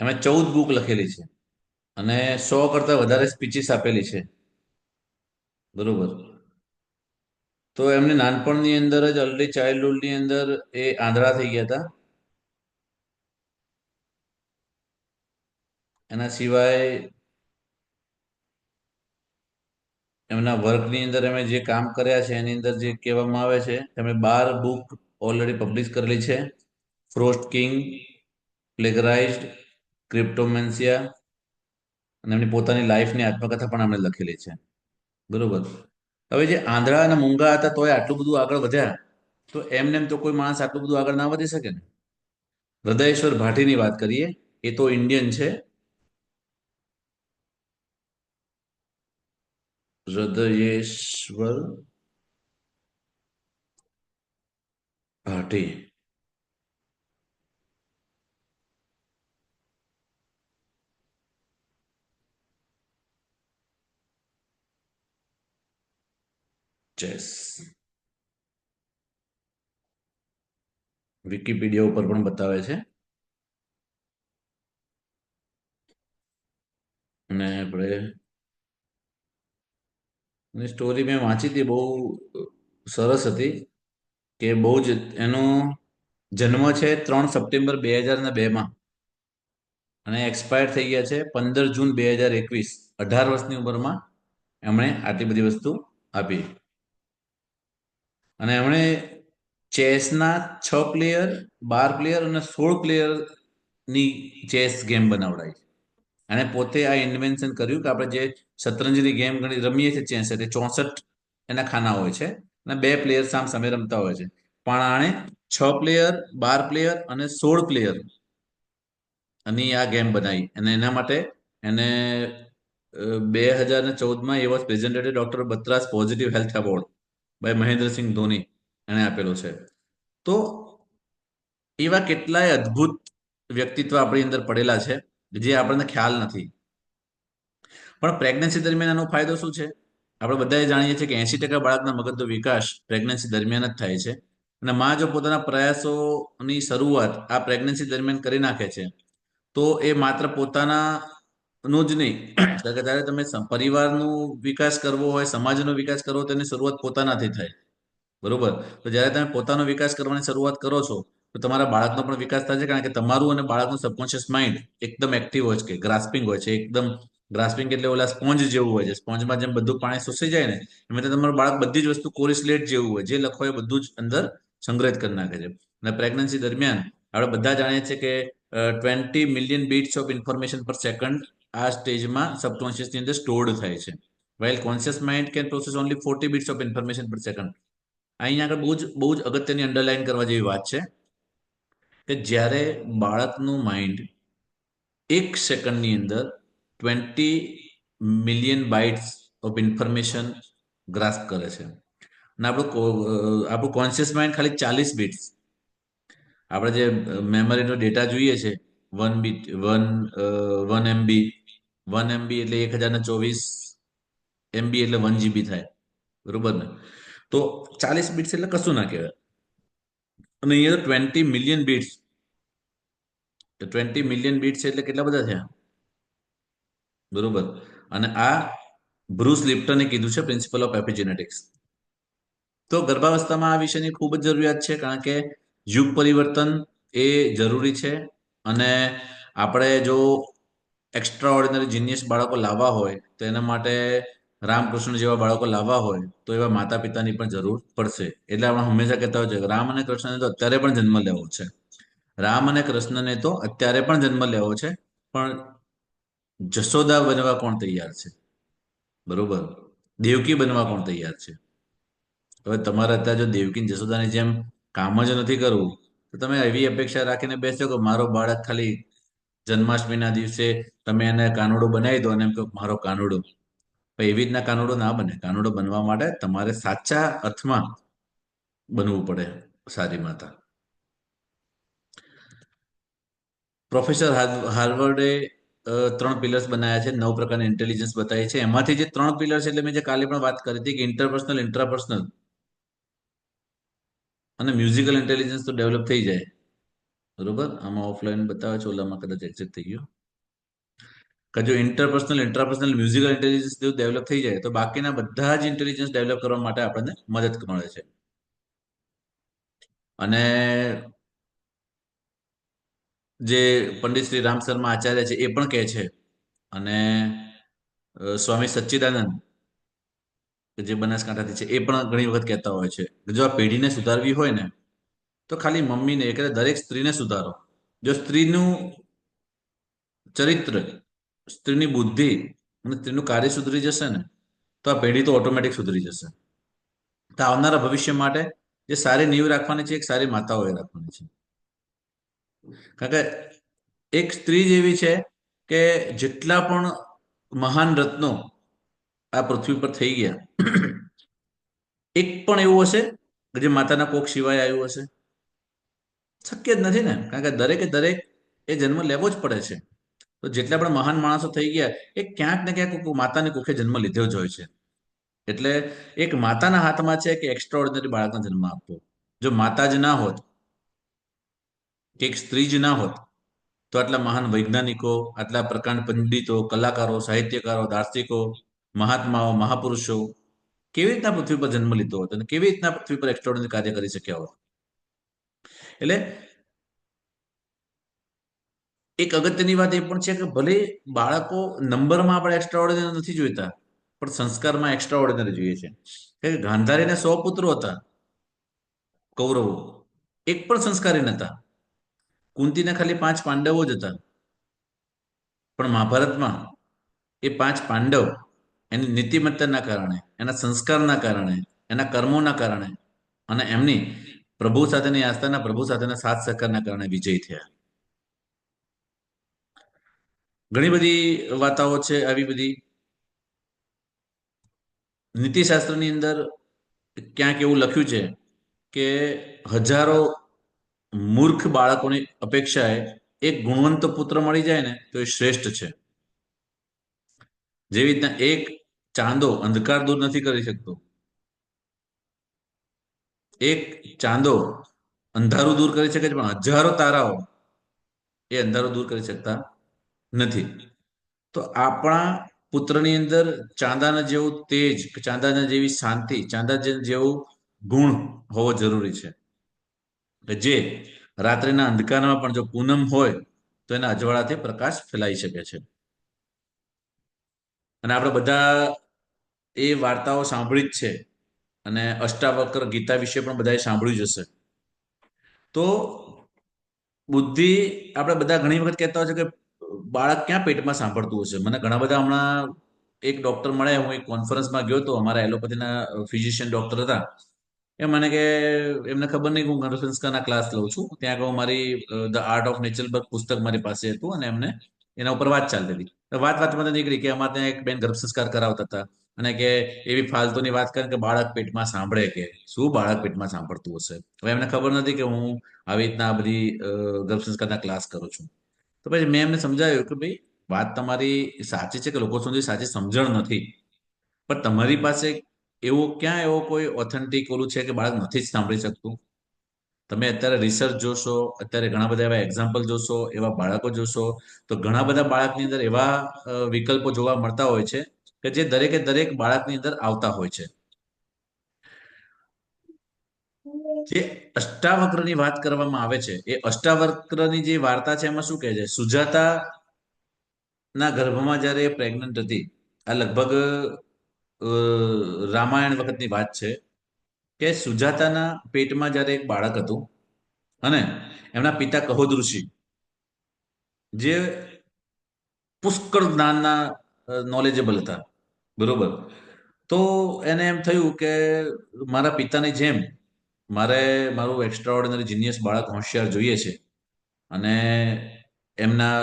એમણે 14 બુક લખેલી છે અને 100 કરતા વધારે સ્પીચીસ આપેલી છે. બરોબર. તો એમને નાનપણની અંદર જ, અર્લી ચાઇલ્ડહુડની અંદર એ આંધળા થઈ ગયા હતા. એના સિવાય એમના વર્કની અંદર એમણે જે કામ કર્યા છે એની અંદર જે કહેવામાં આવે છે, એમણે 12 બુક ઓલરેડી પબ્લિશ કરેલી છે. ફ્રોસ્ટ કિંગ, પ્લેગરાઇઝ્ડ, ક્રિપ્ટોમેન્સિયા, અને એમની પોતાની લાઈફની આત્મકથા પણ એમણે લખેલી છે. બરોબર. હવે જે આંધળા અને મૂંગા હતા તોય આટલું બધું આગળ વધ્યા, તો એમને એમ તો કોઈ માણસ આટલું બધું આગળ ના વધી શકે ને. હૃદયેશ્વર ભાટીની વાત કરીએ, એ તો ઇન્ડિયન છે. હૃદયેશ્વર ભાટી. ચેસ. વિકિપીડિયા ઉપર પણ બતાવે છે. અને આપણે સ્ટોરી મેં વાંચી હતી, બહુ સરસ હતી. કે બહુ જ એનો જન્મ છે 3 સપ્ટેમ્બર 2002 માં, અને એક્સપાયર થઈ ગયા છે 15 જૂન 2021. 18 વર્ષની ઉંમરમાં એમણે આટલી બધી વસ્તુ આપી. અને એમણે ચેસના 6 પ્લેયર, 12 પ્લેયર અને 16 પ્લેયરની ચેસ ગેમ બનાવડાવી. અને પોતે આ ઇન્વેન્શન કર્યું કે આપણે જે શતરંજની ગેમ ઘણી રમીએ છીએ ચેસ, એટલે 64 એના ખાના હોય છે અને 2 પ્લેયર સામ સામે રમતા હોય છે. પણ આણે 6 પ્લેયર, 12 પ્લેયર અને 16 પ્લેયર અને આ ગેમ બનાવી. અને એના માટે એને 2014માં એ was presented doctor Batra's positive health award by Mahendra Singh Dhoni એને આપેલો છે. તો એવા કેટલાય અદ્ભુત વ્યક્તિત્વ આપણી અંદર પડેલા છે જે આપણને ખ્યાલ નથી. પણ પ્રેગ્નન્સી દરમિયાન એનો ફાયદો શું છે? આપણે બધાએ જાણીએ છીએ કે 80% બાળકના મગજનો વિકાસ પ્રેગ્નન્સી દરમિયાન જ થાય છે. અને માં જો પોતાના પ્રયાસોની શરૂઆત આ પ્રેગ્નન્સી દરમિયાન કરી નાખે છે, તો એ માત્ર પોતાના નું જ નહીં, કારણ કે જ્યારે તમે પરિવારનો વિકાસ કરવો હોય, સમાજનો વિકાસ કરવો હોય, તેની શરૂઆત પોતાનાથી થાય. બરોબર. તો જ્યારે તમે પોતાનો વિકાસ કરવાની શરૂઆત કરો છો, તો તમારા બાળકનો પણ વિકાસ થાય છે, કારણ કે તમારું અને બાળકનું સબકોન્શિયસ માઇન્ડ એકદમ એક્ટિવ હોય છે, ગ્રાસ્પિંગ હોય છે. એકદમ ગ્રાસ્પિંગ એટલે ઓલા સ્પોન્જ જેવું હોય છે. સ્પોન્જમાં જેમ બધું પાણી શોષાઈ જાય ને, એમ તમારું બાળક બધી જ વસ્તુ કોરી સ્લેટ જેવું હોય, જે લખો એ બધું જ અંદર સંગ્રહિત કરી નાખે છે. અને પ્રેગ્નન્સી દરમિયાન આપણે બધા જાણીએ છીએ કે 20 મિલિયન બીટ્સ ઓફ ઇન્ફોર્મેશન પર સેકન્ડ આ સ્ટેજમાં સબકોન્શિયસની અંદર સ્ટોર્ડ થાય છે. while conscious mind can process only 40 bits of information per second. અહીંયા આગળ બહુ જ અગત્યની અંડરલાઈન કરવા જેવી વાત છે કે જ્યારે બાળકનું માઇન્ડ 1 સેકન્ડની અંદર 20 million bytes of information grasp કરે છે. અને આપણું કોન્શિયસ માઇન્ડ ખાલી 40 બીટ્સ. આપણે જે મેમરીનો ડેટા જોઈએ છે, 1 બીટ, 1 MB, 1 MB એટલે 1024 MB એટલે 1 GB થાય. બરોબર ને? તો 40 બીટ્સ એટલે કશું ના કહેવાય. અને અહીંયા તો 20 મિલિયન બીટ્સ. 20 મિલિયન બીટ્સ એટલે કેટલા બધા થયા? બરોબર. અને આ બ્રુસ લિપ્ટને કીધું છે, પ્રિન્સિપલ ઓફ એપિજેનેટિક્સ. તો ગર્ભાવસ્થામાં આ વિષયની ખૂબ જ જરૂરિયાત છે, કારણ કે યુગ પરિવર્તન એ જરૂરી છે. અને આપણે જો એક્સ્ટ્રા ઓર્ડિનરી જીનિયસ બાળકો લાવવા હોય, તો એના માટે રામકૃષ્ણ જેવા બાળકો લાવવા હોય, તો એવા માતા પિતાની પણ જરૂર પડશે. એટલે આપણે હંમેશા કહેતા હોય છે કે રામ અને કૃષ્ણને તો અત્યારે પણ જન્મ લેવો છે. રામ અને કૃષ્ણને તો અત્યારે પણ જન્મ લેવો છે, પણ જશોદા બનવા કોણ તૈયાર છે? બરોબર. દેવકી બનવા કોણ તૈયાર છે? હવે તમારે અત્યારે જો દેવકી જશોદાની જેમ કામ જ નથી કરવું, તો તમે એવી અપેક્ષા રાખીને બેસો કે મારો બાળક ખાલી જન્માષ્ટમીના દિવસે તમે એને કાનુડો બનાવી દો અને એમ કહો મારો કાનુડો. પણ એવી રીતના કાનુડો ના બને. કાનુડો બનવા માટે તમારે સાચા અર્થમાં બનવું પડે સારી માતા. પ્રોફેસર હાર્વર્ડે 3 પિલર્સ બનાવ્યા છે, 9 પ્રકારની ઇન્ટેલિજન્સ બતાવી છે. એમાંથી જે 3 પિલર છે, એટલે મેં જે કાલે પણ વાત કરી હતી કે ઇન્ટરપર્સનલ, ઇન્ટ્રાપર્સનલ અને મ્યુઝિકલ ઇન્ટેલિજન્સ તો ડેવલપ થઈ જાય. બરોબર, આમાં ઓફલાઈન બતાવે છે, ઓલામાં કદાચ એક્ઝિટ થઈ ગયો. કે જો ઇન્ટરપર્સનલ, ઇન્ટ્રાપર્સનલ, મ્યુઝિકલ ઇન્ટેલિજન્સ જો ડેવલપ થઈ જાય તો બાકીના બધા જ ઇન્ટેલિજન્સ ડેવલપ કરવા માટે આપણને મદદ મળે છે. અને જે પંડિત શ્રી રામ શર્મા આચાર્ય છે એ પણ કહે છે, અને સ્વામી સચ્ચિદાનંદ જે બનાસકાંઠાથી છે એ પણ ઘણી વખત કહેતા હોય છે કે જો આ પેઢીને સુધારવી હોય ને તો ખાલી મમ્મીને એટલે દરેક સ્ત્રીને સુધારો. જો સ્ત્રીનું ચરિત્ર, સ્ત્રીની બુદ્ધિ અને સ્ત્રીનું કાર્ય સુધરી જશે ને તો આ પેઢી તો ઓટોમેટિક સુધરી જશે. તો આવનારા ભવિષ્ય માટે જે સારી નીંવ રાખવાની છે, એક સારી માતાઓએ રાખવાની છે. કારણ કે એક સ્ત્રી જ એવી છે કે જેટલા પણ મહાન રત્નો આ પૃથ્વી પર થઈ ગયા, એક પણ એવું હશે કે જે માતાના કોખ સિવાય આવ્યું હશે? શક્ય જ નથી ને. કારણ કે દરેકે દરેક એ જન્મ લેવો જ પડે છે. તો જેટલા પણ મહાન માણસો થઈ ગયા એ ક્યાંક ને ક્યાંક માતાની કોખે જન્મ લીધો જ હોય છે. એટલે એક માતાના હાથમાં છે કે એક્સ્ટ્રા ઓર્ડિનરી બાળકનો જન્મ આપવો. જો માતા જ ના હોત કે એક સ્ત્રી જ ના હોત તો આટલા મહાન વૈજ્ઞાનિકો, આટલા પ્રકાંડ પંડિતો, કલાકારો, સાહિત્યકારો, દાર્શનિકો, મહાત્માઓ, મહાપુરુષો કેવી રીતના પૃથ્વી પર જન્મ લીધો હોત અને કેવી રીતના પૃથ્વી પર એક્સ્ટ્રાઓર્ડિનરી કાર્ય કરી શક્યા હોત. એટલે એક અગત્યની વાત એ પણ છે કે ભલે બાળકો નંબરમાં આપણે એક્સ્ટ્રા ઓર્ડિનરી નથી જોઈતા, પણ સંસ્કારમાં એક્સ્ટ્રા ઓર્ડિનરી જોઈએ છે. કે ગાંધારીને 100 પુત્રો હતા, કૌરવો એક પણ સંસ્કારી નહોતા. કુંતીને ખાલી 5 પાંડવો જ હતા. પણ મહાભારતમાં એ 5 પાંડવ એની નીતિમત્તાના કારણે, એના સંસ્કારના કારણે, એના કર્મોના કારણે અને એમની પ્રભુ સાથેની આસ્થાના, પ્રભુ સાથેના સાથ સહકારના કારણે વિજયી થયા. ઘણી બધી વાર્તાઓ છે આવી બધી. નીતિશાસ્ત્રની અંદર ક્યાંક એવું લખ્યું છે કે હજારો મૂર્ખ બાળકોની અપેક્ષાએ એક ગુણવંત પુત્ર મળી જાય ને તો એ શ્રેષ્ઠ છે. જેવી રીતના એક ચાંદો અંધકાર દૂર નથી કરી શકતો, એક ચાંદો અંધારું દૂર કરી શકે છે, પણ હજારો તારાઓ એ અંધારું દૂર કરી શકતા નથી. તો આપણા પુત્રની અંદર ચાંદાના જેવું તેજ, ચાંદાના જેવી શાંતિ, ચાંદા જેવું ગુણ હોવો જરૂરી છે કે જે રાત્રિના અંધકારમાં પણ જો પૂનમ હોય તો એના અજવાળાથી પ્રકાશ ફેલાઈ શકે છે. અને આપણે બધા એ વાર્તાઓ સાંભળી જ છે, અને અષ્ટાવક્ર ગીતા વિશે પણ બધાએ સાંભળ્યું જ હશે. તો બુદ્ધિ આપણે બધા ઘણી વખત કહેતા હોય છે કે બાળક ક્યાં પેટમાં સાંભળતું હશે. મને ઘણા બધા હમણાં એક ડોક્ટર મળે, હું એક કોન્ફરન્સમાં ગયો હતો, અમારા એલોપેથીના ફિઝિશિયન ડોક્ટર હતા. એ મને કે એમને ખબર નહીં કે હું ગર્ભ સંસ્કારના ક્લાસ લઉં છું. ત્યાં આગળ મારી the art of nature berg પુસ્તક મારી પાસે હતું અને એમને એના ઉપર વાત ચાલતી હતી. વાતમાં તો નીકળી કે અમારે ત્યાં એક બેન ગર્ભ સંસ્કાર કરાવતા હતા અને કે એવી ફાલતુની વાત કરે કે બાળક પેટમાં સાંભળે, કે શું બાળક પેટમાં સાંભળતું હશે. હવે એમને ખબર નથી કે હું આવી રીતના આ બધી ગર્ભ સંસ્કારના ક્લાસ કરું છું. તો પછી મેં એમને સમજાવ્યું કે ભાઈ વાત તમારી સાચી છે કે લોકો સુધી સાચી સમજણ નથી, પણ તમારી પાસે ક્યાં એવો કોઈ ઓથેન્ટિક ઓલું છે કે બાળક નથી જ સાંભળી શકતું? તમે અત્યારે રિસર્ચ જોશો, અત્યારે ઘણા બધા એવા એક્ઝામ્પલ જોશો, એવા બાળકો જોશો, તો ઘણા બધા બાળકની અંદર એવા વિકલ્પો જોવા મળતા હોય છે કે જે દરેકે દરેક બાળકની અંદર આવતા હોય છે. જે અષ્ટાવક્રની વાત કરવામાં આવે છે, એ અષ્ટાવક્રની જે વાર્તા છે એમાં શું કહે છે? સુજાતા ના ગર્ભમાં જ્યારે પ્રેગ્નન્ટ હતી, આ લગભગ રામાયણ વખતની વાત છે કે સુજાતાના પેટમાં જ્યારે એક બાળક હતું અને એમના પિતા કહોદ ઋષિ, જે પુષ્કળ જ્ઞાનના નોલેજેબલ હતા, બરોબર. તો એને એમ થયું કે મારા પિતાની જેમ મારે મારું એક્સ્ટ્રા ઓર્ડિનરી જીનિયસ બાળક હોશિયાર જોઈએ છે. અને એમના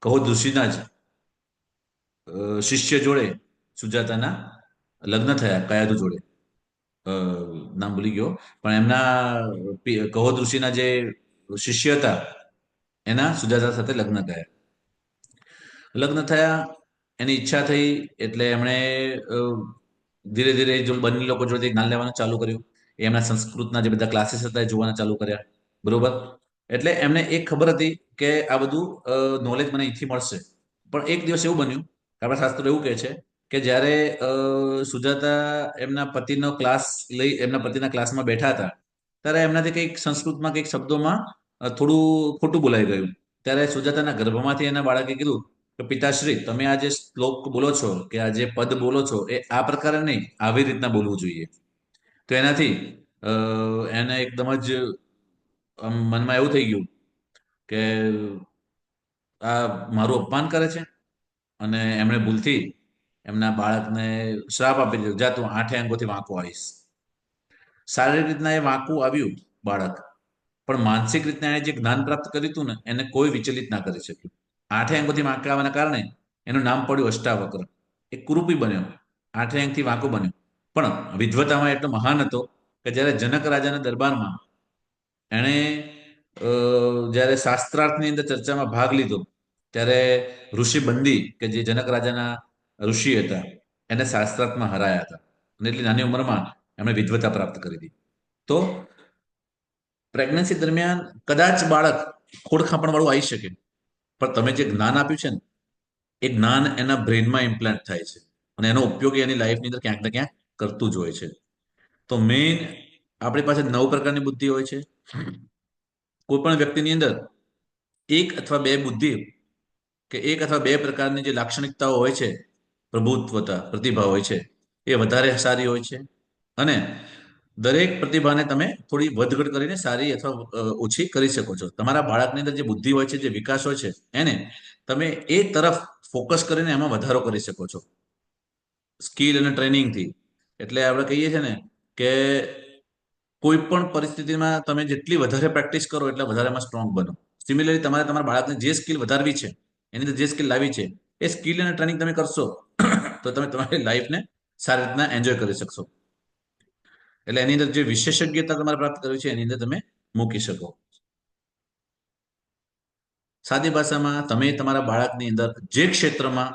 કહોદ ઋષિના જ શિષ્ય જોડે સુજાતાના લગ્ન થયા કયાધુ જોડે. અ, નામ ભૂલી ગયો, પણ એમના કહોદ ઋષિના જે શિષ્ય હતા એના સુજાતા સાથે લગ્ન થયા. લગ્ન થયા, એની ઈચ્છા થઈ એટલે એમણે અ, ધીરે ધીરે જો બંને લોકો જોડે જ્ઞાન લેવાનું ચાલુ કર્યું. એમના સંસ્કૃતના જે બધા ક્લાસીસ હતા એ જોવાના ચાલુ કર્યા. બરોબર. એટલે એમને એક ખબર હતી કે આ બધું નોલેજ મને અહીંથી મળશે. પણ એક દિવસ એવું બન્યું કે આપણા શાસ્ત્રો એવું કહે છે કે જ્યારે સુજાતા એમના પતિનો ક્લાસ લઈ એમના પતિના ક્લાસમાં બેઠા હતા ત્યારે એમનાથી કંઈક સંસ્કૃતમાં કંઈક શબ્દોમાં થોડું ખોટું બોલાઈ ગયું. ત્યારે સુજાતાના ગર્ભમાંથી એના બાળકે કીધું કે પિતાશ્રી, તમે આ જે શ્લોક બોલો છો કે આ જે પદ બોલો છો એ આ પ્રકારે નહીં, આવી રીતના બોલવું જોઈએ. તો એનાથી અ, એને એકદમ જ મનમાં એવું થઈ ગયું કે આ મારું અપમાન કરે છે. અને એમણે ભૂલથી એમના બાળકને શ્રાપ આપી દીધો, જા તું 8 અંગોથી વાંકો આવીશ. શારીરિક રીતના એ વાંકું આવ્યું બાળક, પણ માનસિક રીતના એણે જે જ્ઞાન પ્રાપ્ત કર્યું હતું ને એને કોઈ વિચલિત ના કરી શક્યું. 8 અંગોથી વાંકા આવવાના કારણે એનું નામ પડ્યું અષ્ટાવક્ર. એ કુરૂપી બન્યો, 8 અંગથી વાંકો બન્યો. પણ વિદ્વતામાં એટલો મહાન હતો કે જ્યારે જનક રાજાના દરબારમાં એણે જ્યારે શાસ્ત્રાર્થની અંદર ચર્ચામાં ભાગ લીધો ત્યારે ઋષિ બંદી કે જે જનક રાજાના ઋષિ હતા એને શાસ્ત્રાર્થમાં હરાયા હતા. અને એટલી નાની ઉંમરમાં એમણે વિદ્વતા પ્રાપ્ત કરી હતી. તો પ્રેગ્નન્સી દરમિયાન કદાચ બાળક ખોડખાપણ વાળું આવી શકે, પણ તમે જે જ્ઞાન આપ્યું છે ને એ જ્ઞાન એના બ્રેનમાં ઇમ્પ્લાન્ટ થાય છે અને એનો ઉપયોગ એ એની લાઈફની અંદર ક્યાંક ને ક્યાંક કરતું જ હોય છે. તો મેઇન આપણી પાસે 9 પ્રકારની બુદ્ધિ હોય છે. કોઈ પણ વ્યક્તિની અંદર એક અથવા બે બુદ્ધિ કે એક અથવા બે પ્રકારની જે લાક્ષણિકતાઓ હોય છે, પ્રભુત્વતા પ્રતિભા હોય છે, એ વધારે સારી હોય છે. અને દરેક પ્રતિભાને તમે થોડી વધઘટ કરીને સારી અથવા ઓછી કરી શકો છો. તમારા બાળકની અંદર જે બુદ્ધિ હોય છે, જે વિકાસ હોય છે, એને તમે એ તરફ ફોકસ કરીને એમાં વધારો કરી શકો છો સ્કિલ અને ટ્રેનિંગથી. એટલે આપણે કહીએ છીએ ને કે કોઈ પણ પરિસ્થિતિમાં તમે જેટલી વધારે પ્રેક્ટિસ કરો એટલે વધારે એમાં સ્ટ્રોંગ બનો. સિમિલરલી તમારે તમારા બાળકને જે સ્કિલ વધારવી છે, એની અંદર જે સ્કિલ લાવી છે, એ સ્કિલ અને ટ્રેનિંગ તમે કરશો તો તમે તમારી લાઈફને સારી રીતના એન્જોય કરી શકશો. એટલે એની અંદર જે વિશેષજ્ઞતા તમારે પ્રાપ્ત કરવી છે એની અંદર તમે મૂકી શકો. સાદી ભાષામાં તમે તમારા બાળકની અંદર જે ક્ષેત્રમાં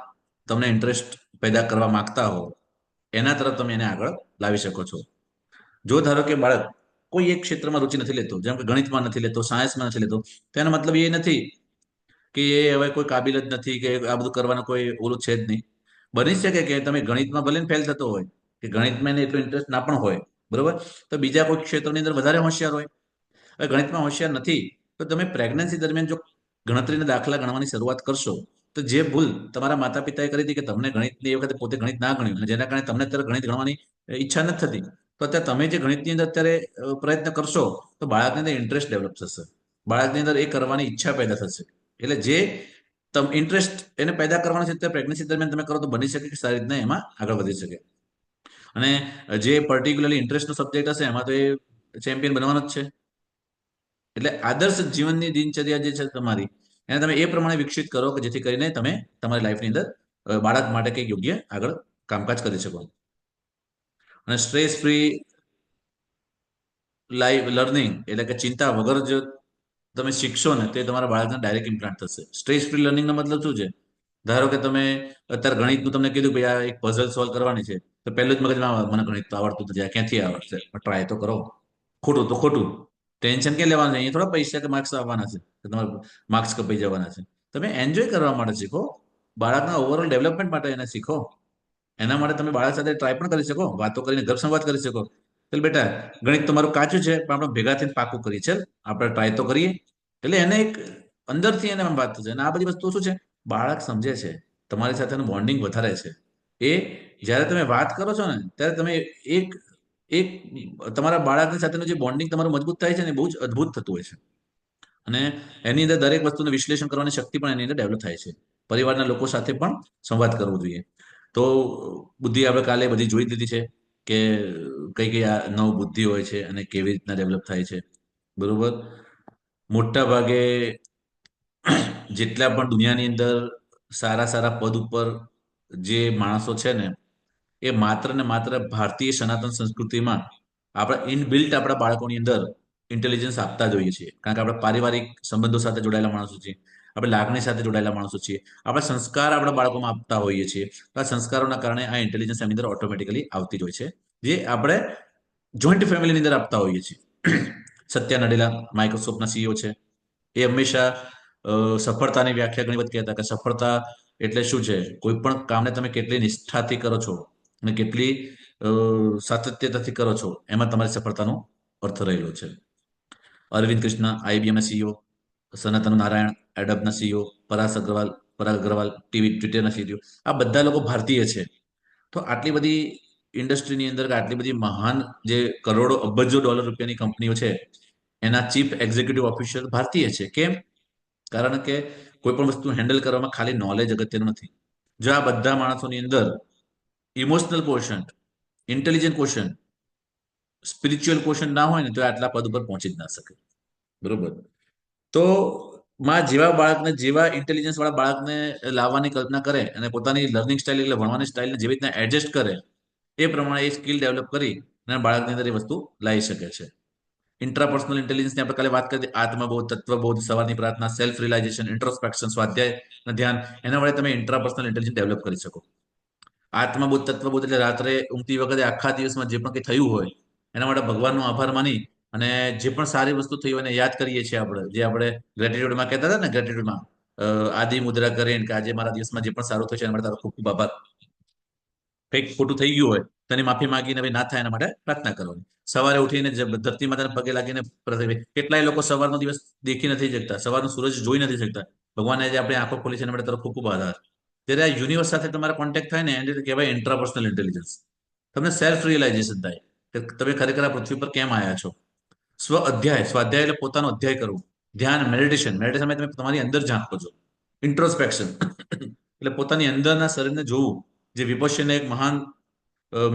તમને ઇન્ટરેસ્ટ પેદા કરવા માંગતા હો એના તરફ તમે એને આગળ લાવી શકો છો. જો ધારો કે બાળક કોઈ એક ક્ષેત્રમાં રુચિ નથી લેતો, જેમ કે ગણિતમાં નથી લેતો, સાયન્સમાં નથી લેતો, તો એનો મતલબ એ નથી કે એ હવે કોઈ કાબિલ જ નથી કે આ બધું કરવાનું કોઈ ઓલું છે જ નહીં. બની શકે કે તમે ગણિતમાં ભલે ફેલ થતો હોય કે ગણિતમાં એને એટલો ઇન્ટરેસ્ટ ના પણ હોય, બરોબર, તો બીજા કોઈ ક્ષેત્રની અંદર વધારે હોશિયાર હોય. હવે ગણિતમાં હોશિયાર નથી તો તમે પ્રેગ્નન્સી દરમિયાન જો ગણતરીના દાખલા ગણવાની શરૂઆત કરશો તો જે ભૂલ તમારા માતા પિતાએ કરી હતી કે તમને ગણિતની એ વખતે પોતે ગણિત ના ગણ્યું અને જેના કારણે તમને અત્યારે ગણિત ગણવાની ઈચ્છા નથી થતી, તો અત્યારે તમે જે ગણિતની અંદર અત્યારે પ્રયત્ન કરશો તો બાળકની અંદર ઇન્ટરેસ્ટ ડેવલપ થશે, બાળકની અંદર એ કરવાની ઈચ્છા પેદા થશે. એટલે જે ઇન્ટરેસ્ટ એને પેદા કરવાનો છે તે પ્રેગ્નન્સી દરમિયાન તમે કરો તો બની શકે કે સારી રીતના એમાં આગળ વધી શકે. અને જે પર્ટિક્યુલરલી ઇન્ટરેસ્ટનો સબ્જેક્ટ હશે એમાં તો એ ચેમ્પિયન બનવાનો જ છે. એટલે આદર્શ જીવનની દિનચર્યા જે છે તમારી એને તમે એ પ્રમાણે વિકસિત કરો કે જેથી કરીને તમે તમારી લાઈફની અંદર બાળક માટે કંઈક યોગ્ય આગળ કામકાજ કરી શકો. અને સ્ટ્રેસ ફ્રી લાઈફ લર્નિંગ એટલે કે ચિંતા વગર જો તમે શીખશો ને તે તમારા બાળકને ડાયરેક્ટ ઇમ્પ્લાન્ટ થશે. સ્ટ્રેસ ફ્રી લર્નિંગનો મતલબ શું છે? ધારો કે તમે અત્યારે ગણિતનું તમને કીધું કે આ એક પઝલ સોલ્વ કરવાની છે, તો પહેલું જ મગજમાં આવે, મને ગણિત તો આવડતું જ જાય, ક્યાંથી આવડશે, ટ્રાય તો કરો. ખોટું તો ખોટું. ટેન્શન ક્યાં લેવાનું છે? અહીંયા થોડા પૈસા કે માર્ક્સ આવવાના છે કે તમારા માર્ક્સ કપાઈ જવાના છે. તમે એન્જોય કરવા માટે શીખો, બાળકના ઓવરઓલ ડેવલપમેન્ટ માટે એને શીખો. એના માટે તમે બાળક સાથે ટ્રાય પણ કરી શકો, વાતો કરીને ઘર સંવાદ કરી શકો. ચાલ બેટા, ગણિત તમારું કાચું છે પણ આપણે ભેગા થઈને પાકું કરીએ, ચાલ આપણે ટ્રાય તો કરીએ. એટલે એને એક અંદરથી એને વાત થશે. અને આ બધી વસ્તુ શું છે, બાળક સમજે છે, તમારી સાથેનું બોન્ડિંગ વધારે છે. એ જ્યારે તમે વાત કરો છો ને ત્યારે તમે એક એક તમારા બાળકની સાથેનું જે બોન્ડિંગ તમારું મજબૂત થાય છે ને એ બહુ જ અદ્ભુત થતું હોય છે. અને એની અંદર દરેક વસ્તુનું વિશ્લેષણ કરવાની શક્તિ પણ એની અંદર ડેવલપ થાય છે. પરિવારના લોકો સાથે પણ સંવાદ કરવો જોઈએ. તો બુદ્ધિ આપણે કાલે બધી જોઈ દીધી છે કે કઈ કઈ આ નવ બુદ્ધિ હોય છે અને કેવી રીતના ડેવલપ થાય છે. બરોબર. મોટા ભાગે જેટલા પણ દુનિયાની અંદર સારા સારા પદ ઉપર જે માણસો છે ને એ માત્ર ને માત્ર ભારતીય સનાતન સંસ્કૃતિમાં આપણા ઇનબિલ્ટ આપણા બાળકોની અંદર ઇન્ટેલિજન્સ આપતા જોઈએ છીએ. કારણ કે આપણે પારિવારિક સંબંધો સાથે જોડાયેલા માણસો છીએ, આપણે લાગણી સાથે જોડાયેલા માણસો છીએ, આપણે સંસ્કાર આપણા બાળકોમાં આપતા હોઈએ છીએ. તો આ સંસ્કારોના કારણે આ ઇન્ટેલિજન્સ એમની અંદર ઓટોમેટિકલી આવતી જ હોય છે, જે આપણે જોઈન્ટ ફેમિલીની અંદર આપતા હોઈએ છીએ. સત્યા નડેલા માઇક્રોસોફ્ટના સીઈઓ છે. એ હંમેશા સફળતાની વ્યાખ્યા ઘણી વખત કહેતા કે સફળતા એટલે શું છે, કોઈ પણ કામને તમે કેટલી નિષ્ઠાથી કરો છો અને કેટલી સાતત્યતાથી કરો છો, એમાં તમારી સફળતાનો અર્થ રહેલો છે. અરવિંદ કૃષ્ણ આઈબીએમના સીઈઓ, સનાતન નારાયણ એડબના સીઈઓ, પરાગ અગ્રવાલ ટીવી ટ્વિટરના સીઈઓ, આ બધા લોકો ભારતીય છે. તો આટલી બધી ઇન્ડસ્ટ્રીની અંદર આટલી બધી મહાન જે કરોડો અબજો ડોલર રૂપિયાની કંપનીઓ છે, એના ચીફ એક્ઝિક્યુટિવ ઓફિસર ભારતીય છે. કેમ? કારણ કે કોઈ પણ વસ્તુ હેન્ડલ કરવામાં ખાલી નોલેજ અગત્યનું નથી. જો આ બધા માણસોની અંદર emotional quotient, intelligent quotient, spiritual quotient ના હોય ને તો આટલા પદ ઉપર પહોંચી જ ના શકે. બરોબર? તો માં જેવા બાળકને, જેવા ઇન્ટેલિજન્સ વાળા બાળકને લાવવાની કલ્પના કરે અને પોતાની લર્નિંગ સ્ટાઇલ એટલે ભણવાની સ્ટાઇલને જેવી રીતના એડજસ્ટ કરે, એ પ્રમાણે એ સ્કિલ ડેવલપ કરી અને બાળકની અંદર એ વસ્તુ લાવી શકે છે. ઇન્ટ્રાપર્સનલ ઇન્ટેલિજન્સની આપણે કાલે વાત કરી, આત્મબોધ, તત્વબોધ, સવારની પ્રાર્થના, સેલ્ફ રિલાઇઝેશન, ઇન્ટ્રોસ્પેક્શન, સ્વાધ્યાય ધ્યાન, એના વડે તમે ઇન્ટ્રાપર્સનલ ઇન્ટેલિજન્સ ડેવલપ કરી શકો. આત્મબોધ, તત્વબોધ એટલે રાત્રે ઊંઘતી વખતે આખા દિવસમાં જે પણ કંઈ થયું હોય એના માટે ભગવાનનો આભાર માની અને જે પણ સારી વસ્તુ થઈ હોય એને યાદ કરીએ છીએ આપણે, જે આપણે ગ્રેટિટ્યુડમાં કહેતા હતા ને, ગ્રેટિટ્યુડમાં આદિ મુદ્રા કરીને કે આજે મારા દિવસમાં જે પણ સારું થયું છે એના માટે તારો ખૂબ ખૂબ આભાર. કંઈક ખોટું થઈ ગયું હોય તેની માફી માંગીને ભાઈ ના થાય એના માટે પ્રાર્થના કરવાની. સવારે ઉઠીને ધરતી માતાને પગે લાગીને કેટલાય લોકો સવારનો દિવસ દેખી નથી શકતા, સવારનો સૂરજ જોઈ નથી શકતા. ભગવાને જે આપણે આંખો ખોલી છે એના માટે તારો ખૂબ ખૂબ આભાર. ત્યારે આ યુનિવર્સ સાથે તમારા કોન્ટેક્ટ થાય ને એને કહેવાય ઇન્ટ્રાપર્સનલ ઇન્ટેલિજન્સ. તમને સેલ્ફ રિયલાઇઝેશન થાય કે તમે ખરેખર આ પૃથ્વી પર કેમ આવ્યા છો. સ્વાધ્યાય એટલે પોતાનો અધ્યાય કરવું. ધ્યાન, મેડિટેશનમાં તમે તમારી અંદર ઝાંકો છો. ઇન્ટ્રોસ્પેક્શન એટલે પોતાની અંદરના શરીરને જોવું, જે વિપશ્યના એક મહાન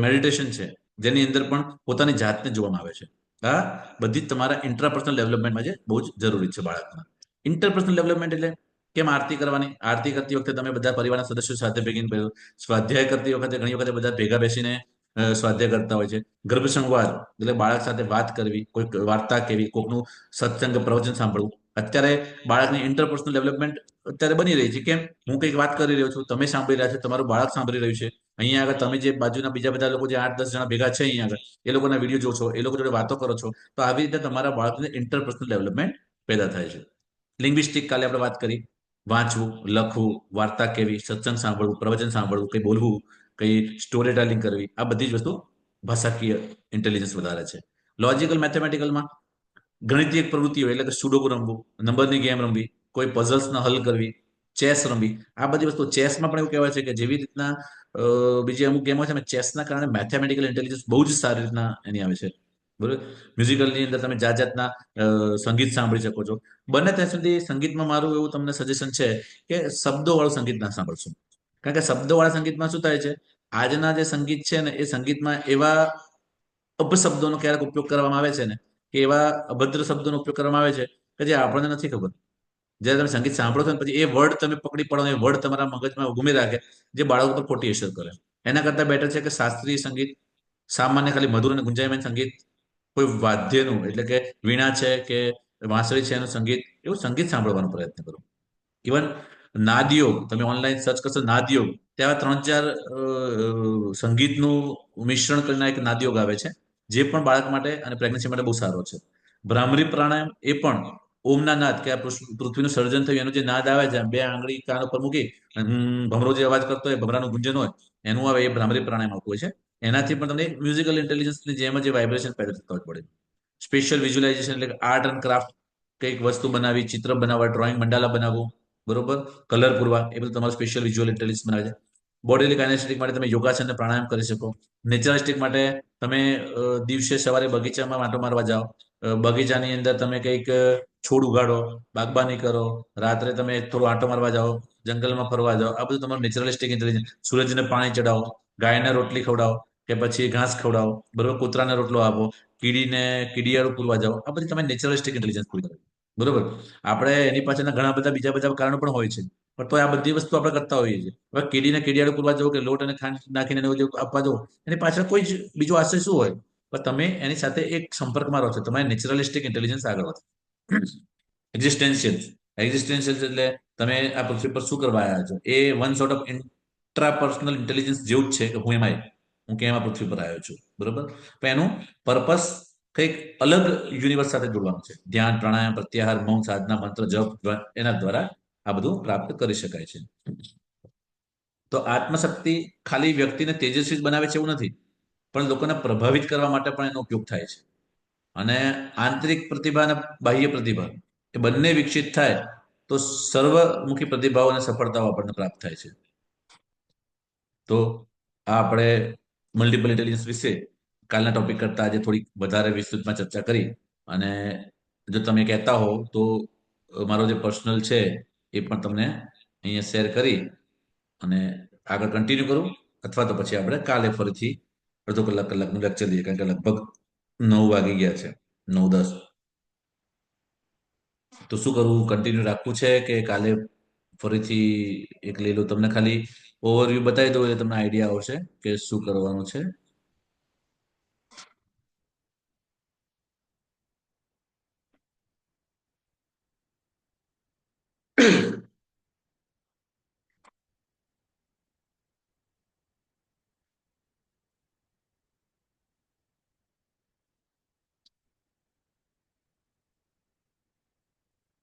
મેડિટેશન છે, જેની અંદર પણ પોતાની જાતને જોવામાં આવે છે. આ બધી તમારા ઇન્ટ્રાપર્સનલ ડેવલપમેન્ટમાં જે બહુ જ જરૂરી છે બાળકના. ઇન્ટરપર્સનલ ડેવલપમેન્ટ એટલે કેમ આરતી કરવાની? આરતી કરતી વખતે તમે બધા પરિવારના સદસ્યો સાથે ભેગીને કર્યો. સ્વાધ્યાય કરતી વખતે ઘણી વખતે બધા ભેગા બેસીને સ્વાધ્યાય કરતા હોય છે. ગર્ભ સંવાદ એટલે બાળક સાથે વાત કરવી, કોઈક વાર્તા કહેવી, કોઈકનું સત્સંગ પ્રવચન સાંભળવું. અત્યારે બાળકની ઇન્ટરપર્સનલ ડેવલપમેન્ટ અત્યારે બની રહી છે. કેમ? હું કંઈક વાત કરી રહ્યો છું, તમે સાંભળી રહ્યા છો, તમારું બાળક સાંભળી રહ્યું છે. અહીંયા આગળ તમે જે બાજુના બીજા બધા લોકો જે 8-10 જણા ભેગા છે અહીંયા આગળ, એ લોકોના વિડીયો જોશો, એ લોકો જોડે વાતો કરો છો, તો આવી રીતે તમારા બાળકને ઇન્ટરપર્સનલ ડેવલપમેન્ટ પેદા થાય છે. લિંગ્વિસ્ટિક કાલે આપણે વાત કરી, વાંચવું, લખવું, વાર્તા કહેવી, સત્સંગ સાંભળવું, પ્રવચન સાંભળવું, કંઈ બોલવું, કંઈ સ્ટોરી ટેલિંગ કરવી, આ બધી જ વસ્તુ ભાષાકીય ઇન્ટેલિજન્સ વધારે છે. લોજિકલ મેથેમેટિકલમાં ગણિતીય પ્રવૃત્તિઓ એટલે કે સુડોકુ રમવું, નંબરની ગેમ રમવી, કોઈ પઝલ્સના હલ કરવી, ચેસ રમવી, આ બધી વસ્તુ. ચેસમાં પણ એવું કહેવાય છે કે જેવી રીતના બીજી અમુક ગેમો છે, ચેસના કારણે મેથેમેટિકલ ઇન્ટેલિજન્સ બહુ જ સારી રીતના એની આવે છે. બરોબર? મ્યુઝિકલની અંદર તમે જાત જાતના સંગીત સાંભળી શકો છો. બને ત્યાં સુધી સંગીતમાં મારું એવું તમને સજેશન છે કે શબ્દોવાળું સંગીત ના સાંભળશો. કારણ કે શબ્દોવાળા સંગીતમાં શું થાય છે, આજના જે સંગીત છે ને એ સંગીતમાં એવા અપશબ્દોનો ક્યારેક ઉપયોગ કરવામાં આવે છે ને, કે એવા અભદ્ર શબ્દોનો ઉપયોગ કરવામાં આવે છે કે જે આપણને નથી ખબર. જ્યારે તમે સંગીત સાંભળો છો ને પછી એ વર્ડ તમે પકડી પડો, એ વર્ડ તમારા મગજમાં ઘૂમી રાખે, જે બાળકો પર ખોટી અસર કરે. એના કરતાં બેટર છે કે શાસ્ત્રીય સંગીત, સામાન્ય ખાલી મધુર અને ગુંજાયમાન સંગીત, કોઈ વાદ્યનું એટલે કે વીણા છે કે વાંસળી છે એનું સંગીત, એવું સંગીત સાંભળવાનો પ્રયત્ન કરો. ઇવન નાદયોગ, તમે ઓનલાઈન સર્ચ કરશો નાદયોગ, ત્યાં 3-4 સંગીતનું મિશ્રણ કરીને એક નાદયોગ આવે છે, જે પણ બાળક માટે અને પ્રેગ્નન્સી માટે બહુ સારો છે. ભ્રામરી પ્રાણાયામ એ પણ ઓમના નાદ, કે આ પૃથ્વીનું સર્જન થયું એનો જે નાદ આવે છે, 2 આંગળી કાન ઉપર મૂકી ભમરો જે અવાજ કરતો હોય, ભમરાનું ગુંજન હોય એનું આવે, એ ભ્રામરી પ્રાણાયામ આવતું હોય છે. એનાથી પણ તમને મ્યુઝિકલ ઇન્ટેલિજન્સની જેમ જ વાઇબ્રેશન પેદા થતા હોય પડે. સ્પેશિયલ વિઝ્યુલાઇઝેશન એટલે આર્ટ એન્ડ ક્રાફ્ટ, કંઈક વસ્તુ બનાવી, ચિત્ર બનાવવા, ડ્રોઈંગ, મંડાલા બનાવવું, બરોબર, કલર પૂરવા, એ બધું તમારું સ્પેશિયલ વિઝ્યુઅલ ઇન્ટેલિજન્સ બનાવે છે. બોડીલી કાઇનેસ્ટિક માટે તમે યોગાસન અને પ્રાણાયામ કરી શકો. નેચરલિસ્ટિક માટે તમે દિવસે સવારે બગીચામાં વાંટો મારવા જાઓ, બગીચાની અંદર તમે કંઈક છોડ ઉગાડો, બાગબાની કરો, રાત્રે તમે થોડો આંટો મારવા જાઓ, જંગલમાં ફરવા જાઓ, આ બધું તમારું નેચરલિસ્ટિક ઇન્ટેલિજન્સ. સૂરજને પાણી ચડાવો, ગાયને રોટલી ખવડાવો કે પછી ઘાસ ખવડાવો, બરોબર, કૂતરાને રોટલો આપો, કીડિયાળું પૂરવા જાઓ, આ બધી તમે નેચરલિસ્ટિક ઇન્ટેલિજન્સ પૂરી કરો. બરોબર? આપણે એની પાછળના ઘણા બધા બીજા બધા કારણો પણ હોય છે. પણ તો આ બધી વસ્તુ આપણે કરતા હોઈએ છીએ. હવે કીડીને કીડિયાળું પૂરવા જવું કે લોટ અને ખાંડ નાખીને એને બધું આપવા જવું, એની પાછળ કોઈ જ બીજો આશય શું હોય? પણ તમે એની સાથે એક સંપર્કમાં રહો છો, તમારે નેચરલિસ્ટિક ઇન્ટેલિજન્સ આગળ વધે. એક્ઝિસ્ટેન્શિયલ એક્ઝિસ્ટેન્શિયલ એટલે તમે આ પૃથ્વી પર શું કરવા આવ્યા છો, એ વન સોર્ટ ઓફ ઇન્ટ્રાપર્સનલ ઇન્ટેલિજન્સ જેવું જ છે કે હું એમાં હું કેમ આ પૃથ્વી પર આવ્યો છું, બરોબર. પણ એનું પર્પસ કંઈક અલગ યુનિવર્સ સાથે જોડવાનું છે. ધ્યાન, પ્રાણાયામ, પ્રત્યાહાર, મૌન સાધના, મંત્ર જપ એના દ્વારા આ બધું પ્રાપ્ત કરી શકાય છે. તો આત્મશક્તિ ખાલી વ્યક્તિને તેજસ્વી જ બનાવે છે એવું નથી, પણ લોકોને પ્રભાવિત કરવા માટે પણ એનો ઉપયોગ થાય છે. અને આંતરિક પ્રતિભા અને બાહ્ય પ્રતિભા એ બંને વિકસિત થાય તો સર્વમુખી પ્રતિભાઓ અને સફળતાઓ આપણને પ્રાપ્ત થાય છે. તો આ આપણે મલ્ટિપલ ઇન્ટેલિજન્સ વિશે કાલના ટોપિક કરતા આજે થોડીક વધારે વિસ્તૃતમાં ચર્ચા કરી. અને જો તમે કહેતા હો તો મારો જે પર્સનલ છે એ પણ તમને અહીંયા શેર કરી અને આગળ કન્ટિન્યુ કરું, અથવા તો પછી આપણે કાલે ફરીથી અડધો કલાકનું લેક્ચર લઈએ, કારણ કે લગભગ 9 વાગી ગયા છે, 9:10. તો શું કરવું, કન્ટિન્યુ રાખવું છે કે કાલે ફરીથી એક લઈ લો? તમને ખાલી ઓવરવ્યુ બતાવી દઉં એટલે તમને આઈડિયા આવશે કે શું કરવાનું છે.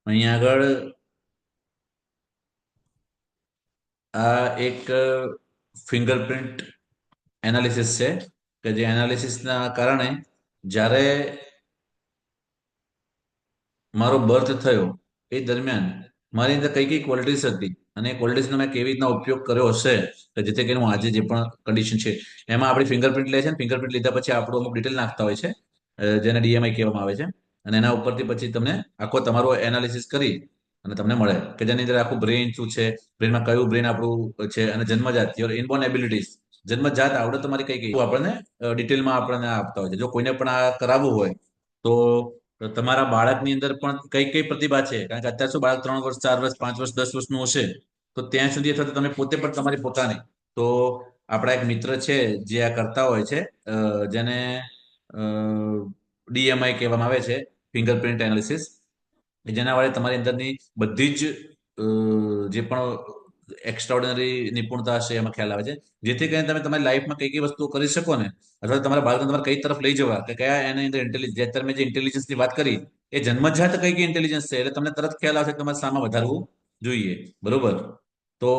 અહીંયા આગળ આ એક ફિંગરપ્રિન્ટ એનાલિસિસ છે કે જે એનાલિસિસના કારણે જ્યારે મારો બર્થ થયો એ દરમિયાન મારી અંદર કઈ કઈ ક્વોલિટીઝ હતી અને એ ક્વોલિટીઝનો મેં કેવી રીતના ઉપયોગ કર્યો હશે કે જેથી કરીને હું આજે જે પણ કન્ડિશન છે એમાં આપણી ફિંગરપ્રિન્ટ લે છે. ફિંગરપ્રિન્ટ લીધા પછી આપણું અમુક ડિટેલ નાખતા હોય છે, જેને ડીએમઆઈ કહેવામાં આવે છે. અને એના ઉપરથી પછી તમને આખો તમારો એનાલિસિસ કરી અને તમને મળે કે જેની અંદર આખું બ્રેઇન શું છે, બ્રેઇનમાં કયું બ્રેઇન આપણું છે, અને જન્મજાત યોર ઇનબોર્ન એબિલિટીઝ, જન્મજાત આવડત તમારી કઈ કઈ આપણને ડિટેલમાં આપણને આપતા હોય છે. જો કોઈને પણ આ કરાવવું હોય તો તમારા બાળકની અંદર પણ કઈ કઈ પ્રતિભા છે, કારણ કે અત્યારે શું બાળક 3 વર્ષ, 4 વર્ષ, 5 વર્ષ, 10 વર્ષનું હશે તો ત્યાં સુધી, અથવા તો તમે પોતે પણ તમારી પોતાની, તો આપણા એક મિત્ર છે જે આ કરતા હોય છે, જેને ડીએમઆઈ કહેવામાં આવે છે, ફિંગરપ્રિન્ટ એનાલિસિસ, જેના વડે તમારી અંદરની બધી જ જે પણ એક્સ્ટ્રાઓર્ડિનરી નિપુણતા હશે એમાં ખ્યાલ આવે છે, જેથી કરીને તમે તમારી લાઈફમાં કઈ કઈ વસ્તુઓ કરી શકો ને, અથવા તમારા બાળકને તમારે કઈ તરફ લઈ જવા, કે કયા એની અંદર ઇન્ટેલિજન્સ, અત્યારે મેં જે ઇન્ટેલિજન્સની વાત કરી એ જન્મજાત કઈ કઈ ઇન્ટેલિજન્સ છે, એટલે તમને તરત ખ્યાલ આવશે કે તમારે શામાં વધારવું જોઈએ, બરોબર. તો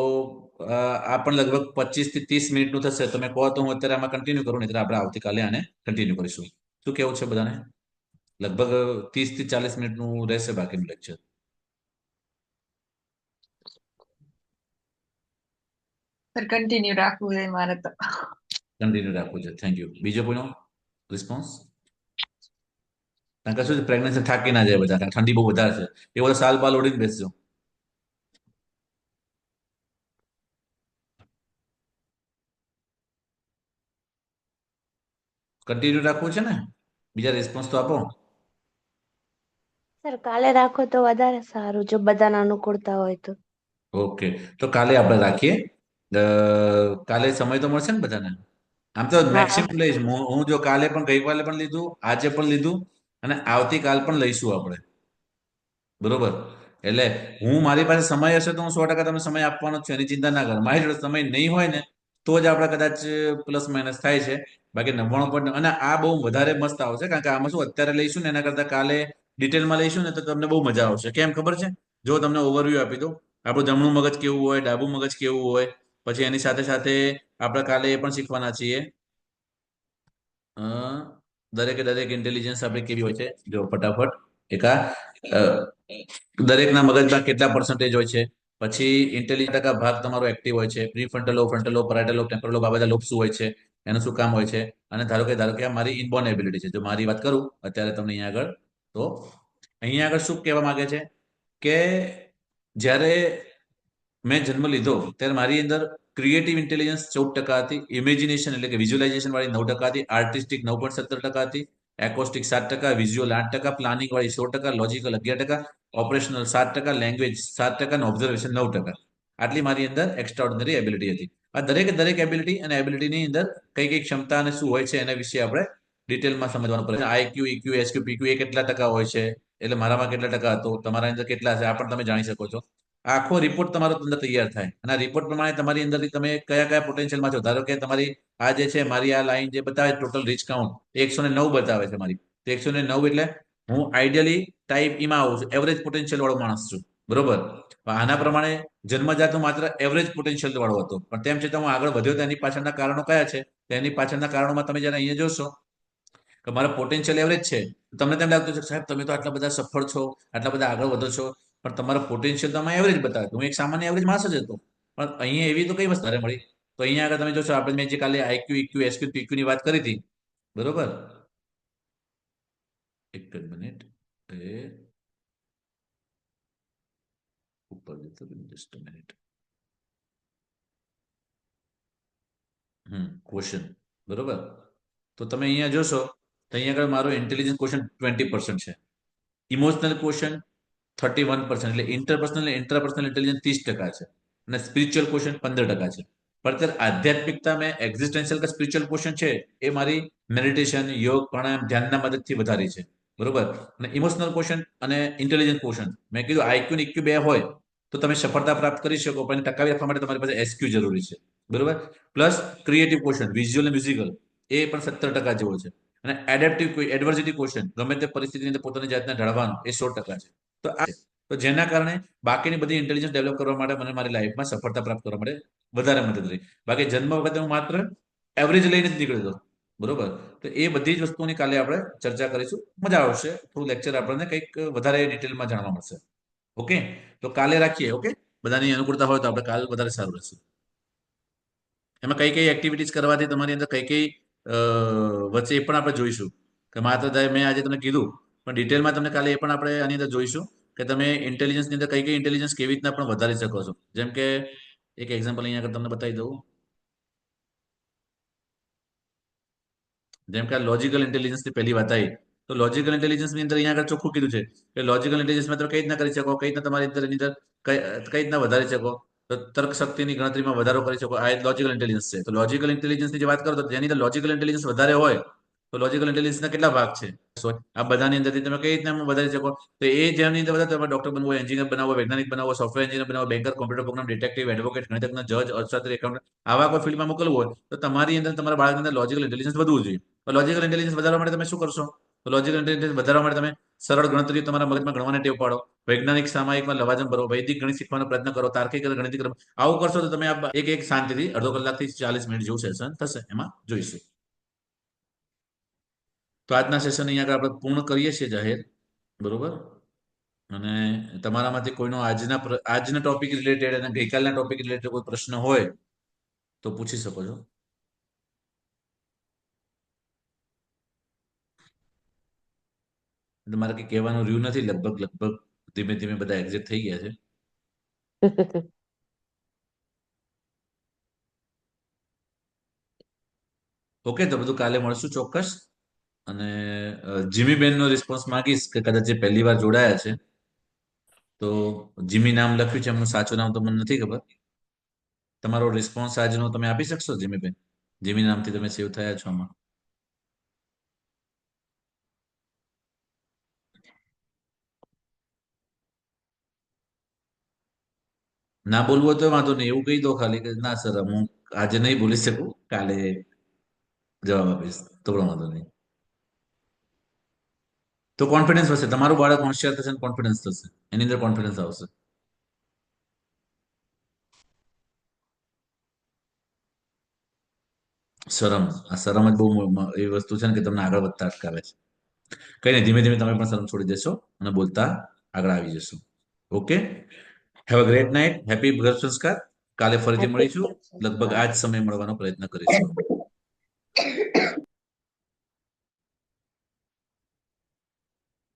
આ પણ લગભગ 25 થી 30 મિનિટનું થશે. તમે કહો તો હું અત્યારે આમાં કન્ટિન્યુ કરું, નહીં આપણે આવતીકાલે આને કન્ટિન્યુ કરીશું. શું કેવું છે બધાને? લગભગ 30 થી 40 મિનિટનું રહેશે બાકીનું લેક્ચર. સર કન્ટિન્યુ રાખવું છે મારે તો. કન્ટિન્યુ રાખવું છે. Thank you. બીજો કોઈનો રિસ્પોન્સ? કારણ કે શું છે, પ્રેગ્નન્સી થાકી ના જાય બધા, કારણ કે ઠંડી બહુ વધારે છે, એ બધા સાલ બાલ ઓઢીને બેસજો. કન્ટિન્યુ રાખવું છે ને? બીજા રિસ્પોન્સ તો આપો. સર કાલે રાખો તો વધારે સારું, જો બધાને અનુકૂળતા હોય તો. ઓકે, તો કાલે આપણે રાખીએ. કાલે સમય તો મળશે ને બધાને? આમ તો હા મેક્સિમમ લઈશ હું જો કાલે પણ, ગઈકાલે પણ લીધું, આજે પણ લીધું, અને આવતીકાલ પણ લઈશું આપણે, બરોબર. એટલે હું, મારી પાસે સમય હશે તો હું 100% તમને સમય આપવાનો જ છું, એની ચિંતા ના કરો. મારી જોડે સમય નહીં હોય ને તો જ આપણે કદાચ પ્લસ માઇનસ થાય છે, બાકી 99. અને આ બહુ વધારે મસ્ત આવશે, કારણ કે આમાં શું અત્યારે લઈશું ને એના કરતા કાલે ડિટેલમાં લઈશું ને તો તમને બહુ મજા આવશે. કેમ ખબર છે? જો તમને ઓવરવ્યુ આપી દઉં, આપણું જમણું મગજ કેવું હોય, ડાબું મગજ કેવું હોય, પછી એની સાથે સાથે આપણે કાલે એ પણ શીખવાના છીએ દરેકે દરેક ઇન્ટેલિજન્સ આપણે કેવી હોય છે. જો ફટાફટ એકા દરેકના મગજમાં કેટલા પર્સન્ટેજ હોય છે, પછી ઇન્ટેલિજન્ટ ટકા ભાગ તમારો એક્ટિવ હોય છે, prefrontal lobe, frontal lobe, parietal lobe, temporal lobe, આ બધા લોબ શું હોય છે, એનું શું કામ હોય છે. અને ધારો કે આ મારી ઇનબોર્ન એબિલિટી છે. જો મારી વાત કરું અત્યારે તમને અહીંયા આગળ, તો અહીંયા આગળ શું કહેવા માંગે છે કે જ્યારે મેં જન્મ લીધો ત્યારે મારી અંદર ક્રિએટિવ ઇન્ટેલિજન્સ 14% હતી, ઇમેજિનેશન એટલે કે વિઝ્યુલાઇઝેશન વાળી 9% હતી, આર્ટિસ્ટિક 9.17% હતી, એકોસ્ટિક 7%, વિઝ્યુઅલ 8%, પ્લાનિંગ વાળી 16%, લોજિકલ 11%, ઓપરેશનલ 7%, લેંગ્વેજ 7%, અને ઓબ્ઝર્વેશન 9%. આટલી મારી અંદર એક્સ્ટ્રા ઓર્ડિનરી એબિલિટી હતી. આ દરેક એબિલિટી અને એબિલિટીની અંદર કઈ કઈ ક્ષમતા અને શું હોય છે એના વિશે આપણે ડિટેલમાં સમજવાનું પડે. આઈક્યુ, ઈક્યુ, એસક્યુ, પીક્યુ એ કેટલા ટકા હોય છે, એટલે મારામાં કેટલા ટકા હતો, તમારા અંદર કેટલા છે, આ પણ તમે જાણી શકો છો. આ આખો રિપોર્ટ તમારો અંદર તૈયાર થાય અને આ રિપોર્ટ પ્રમાણે તમારી અંદરથી તમે કયા કયા પોટેન્શિયલમાં છો. ધારો કે તમારી આ જે છે, મારી આ લાઈન જે બતાવે ટોટલ રીચ કાઉન્ટ 109 બતાવે છે મારી. 109 એટલે હું આઈડિયલી ટાઈપ ઈમાં આવું છું, એવરેજ પોટેન્શિયલ વાળો માણસ છું, બરોબર. આના પ્રમાણે જન્મજાત માત્ર એવરેજ પોટેન્શિયલ વાળો હતો, પણ તેમ છતાં હું આગળ વધ્યો. તેની પાછળના કારણો કયા છે? તેની પાછળના કારણોમાં તમે જયારે અહીંયા જોશો કે મારા પોટેન્શિયલ એવરેજ છે, તમને તેમ લાગતું છે સાહેબ તમે તો આટલા બધા સફળ છો, આટલા બધા આગળ વધો છો, પણ તમારો પોટેન્શિયલ તમે એવરેજ બતાવે. હું એક સામાન્ય એવરેજ માણસ જ હતો, પણ અહીંયા એવી તો કઈ વસ્તુ મળી. તો અહીંયા આગળ તમે જોશો, આપણે મેં જે કાલે આઈક્યુ, ઈક્યુ, એસક્યુ, પીક્યુ ની વાત કરી હતી, બરોબર. એક જ મિનિટ, એ ઉપર જતો જસ્ટ મિનિટ. ક્વેશ્ચન, બરોબર. તો તમે અહીંયા જોશો તો અહીંયા આગળ મારો ઇન્ટેલિજન્સ ક્વેશ્ચન 20% છે, ઇમોશનલ ક્વેશ્ચન 31%, એટલે ઇન્ટરપર્સનલ ઇન્ટ્રાપર્સનલ ઇન્ટેલિજન્સ 30% છે, અને સ્પિરિચ્યુઅલ ક્વેશ્ચન 15% છે. પણ અત્યારે આધ્યાત્મિકતા મેં એક્ઝિસ્ટેન્શિયલ કે સ્પિરિચ્યુઅલ ક્વેશ્ચન છે એ મારી મેડિટેશન, યોગ, પ્રાણાયામ, ધ્યાનના મદદથી વધારી છે, બરોબર. અને ઇમોશનલ ક્વેશ્ચન અને ઇન્ટેલિજન્સ ક્વેશ્ચન મેં કીધું આઈક્યુ ને ઇક્યુ બે હોય તો તમે સફળતા પ્રાપ્ત કરી શકો, પણ ટકાવી રાખવા માટે તમારી પાસે એસક્યુ જરૂરી છે, બરોબર. પ્લસ ક્રિએટિવ ક્વેશ્ચન, વિઝ્યુઅલ અને મ્યુઝિકલ, એ પણ 17% જેવો છે. અને એડેપ્ટિવ એડવર્સિટી ક્વેશ્ચન, ગમે તે પરિસ્થિતિની અંદર પોતાની જાતને ઢળવાનું, એ 16% છે. તો આ તો જેના કારણે બાકીની બધી ઇન્ટેલિજન્સ ડેવલપ કરવા માટે મને મારી લાઈફમાં સફળતા પ્રાપ્ત કરવા માટે વધારે મદદ રહી. બાકી જન્મ વખતે હું માત્ર એવરેજ લઈને જ નીકળ્યો હતો, બરોબર. તો એ બધી જ વસ્તુઓની કાલે આપણે ચર્ચા કરીશું, મજા આવશે. થોડું લેક્ચર આપણને કંઈક વધારે ડિટેલમાં જાણવા મળશે. ઓકે, તો કાલે રાખીએ. ઓકે, બધાની અનુકૂળતા હોય તો આપણે કાલ વધારે સારું રહેશે. એમાં કઈ કઈ એક્ટિવિટીઝ કરવાથી તમારી અંદર કઈ કઈ વચ્ચે એ પણ આપણે જોઈશું કે માત્ર મેં આજે તમને કીધું, પણ ડિટેલમાં તમને કાલે એ પણ આપણે આની અંદર જોઈશું કે તમે ઇન્ટેલિજન્સની અંદર કઈ કઈ ઇન્ટેલિજન્સ કેવી રીતના પણ વધારી શકો છો. જેમ કે એક એક્ઝામ્પલ અહીંયા આગળ તમને બતાવી દઉં. જેમ કે આ લોજિકલ ઇન્ટેલિજન્સની પહેલી વાત આવી, તો લોજિકલ ઇન્ટેલિજન્સની અંદર અહીંયા આગળ ચોખ્ખું કીધું છે કે લોજિકલ ઇન્ટેલિજન્સમાં તમે કઈ રીતના કરી શકો, કઈ રીતના તમારી અંદર એની અંદર કઈ રીતના વધારી શકો, તો તર્ક શક્તિની ગણતરીમાં વધારો કરી શકો. આ લોજિકલ ઇન્ટેલિજન્સ છે. તો લોજિકલ ઇન્ટેલિજન્સની જે વાત કરો તો જેની અંદર લોજિકલ ઇન્ટેલિજન્સ વધારે હોય તો લોજિકલ ઇન્ટેલિજન્સના કેટલા ભાગ છે? આ બધાની અંદરથી તમે કઈ રીતના વધારી શકો? તો એ જેની અંદર બધા તમે ડોક્ટર બનવું હોય, એન્જિનિયર બનાવવો, વૈજ્ઞાનિક બનાવવો, સોફ્ટવેર એન્જિનિયર બનાવવો, banker, computer program, detective, advocate, ગણિતજ્ઞ, જજ, અર્થશાસ્ત્રી, એકાઉન્ટ, આવા કોઈ ફિલ્ડમાં મોકલવું હોય તો તમારી અંદર તમારા બાળકની અંદર લોજિકલ ઇન્ટેલિજન્સ વધવું જોઈએ. તો લોજિકલ ઇન્ટેલિજન્સ વધારવા માટે તમે શું કરશો? તો લોજિકલ ઇન્ટેલિજન્સ વધારવા માટે તમે સરળ ગણતરીઓ તમારા મગજમાં ગણવાને ટેવ પાડો, વૈજ્ઞાનિક સામાયિકમાં લવાજમ ભરો, વૈદિક ગણિત શીખવાનો પ્રયત્ન કરો, તાર્કિક અને ગણિત કરો. આવું કરશો તો તમે એક શાંતિથી અડધો કલાકથી 40 મિનિટ જેવું સેશન થશે, એમાં જોઈશું. તો આજના સેશન અહીંયા આગળ આપણે પૂર્ણ કરીએ છીએ જાહેર, બરોબર. અને તમારામાંથી કોઈનો આજના ટોપિક રિલેટેડ અને ગઈકાલના ટોપિક રિલેટેડ કોઈ પ્રશ્ન હોય તો પૂછી શકો છો. મારે કઈ કહેવાનું રહ્યું નથી. લગભગ ધીમે ધીમે બધા એક્ઝિટ થઈ ગયા છે. ઓકે, તો બધું કાલે મળશું ચોક્કસ. અને જીમીબેનનો રિસ્પોન્સ માંગીશ કે કદાચ જે પહેલી વાર જોડાયા છે, તો જીમી નામ લખ્યું છે, એમનું સાચું નામ તો મને નથી ખબર. તમારો રિસ્પોન્સ આજનો તમે આપી શકશો જીમીબેન? જીમી નામથી તમે સેવ થયા છો આમાં. ના બોલવું હોય તો વાંધો નહીં, એવું કહી દો ખાલી કે ના સર હું આજે નહીં બોલી શકું, કાલે જવાબ આપીશ, તો પણ વાંધો નહીં. તો કોન્ફિડન્સ વધશે, તમારું બાળક હોશિયાર થશે, કોન્ફિડન્સ થશે, એની અંદર કોન્ફિડન્સ આવશે. શરમ, આ શરમ જ બહુ એવી વસ્તુ છે ને કે તમને આગળ વધતા અટકાવે છે. કઈ નહીં, ધીમે ધીમે તમે પણ શરમ છોડી દેશો અને બોલતા આગળ આવી જશો. Okay, have a great night, happy ગર્ભ સંસ્કાર. કાલે ફરીથી મળીશું, લગભગ આ જ સમય મળવાનો પ્રયત્ન કરીશું.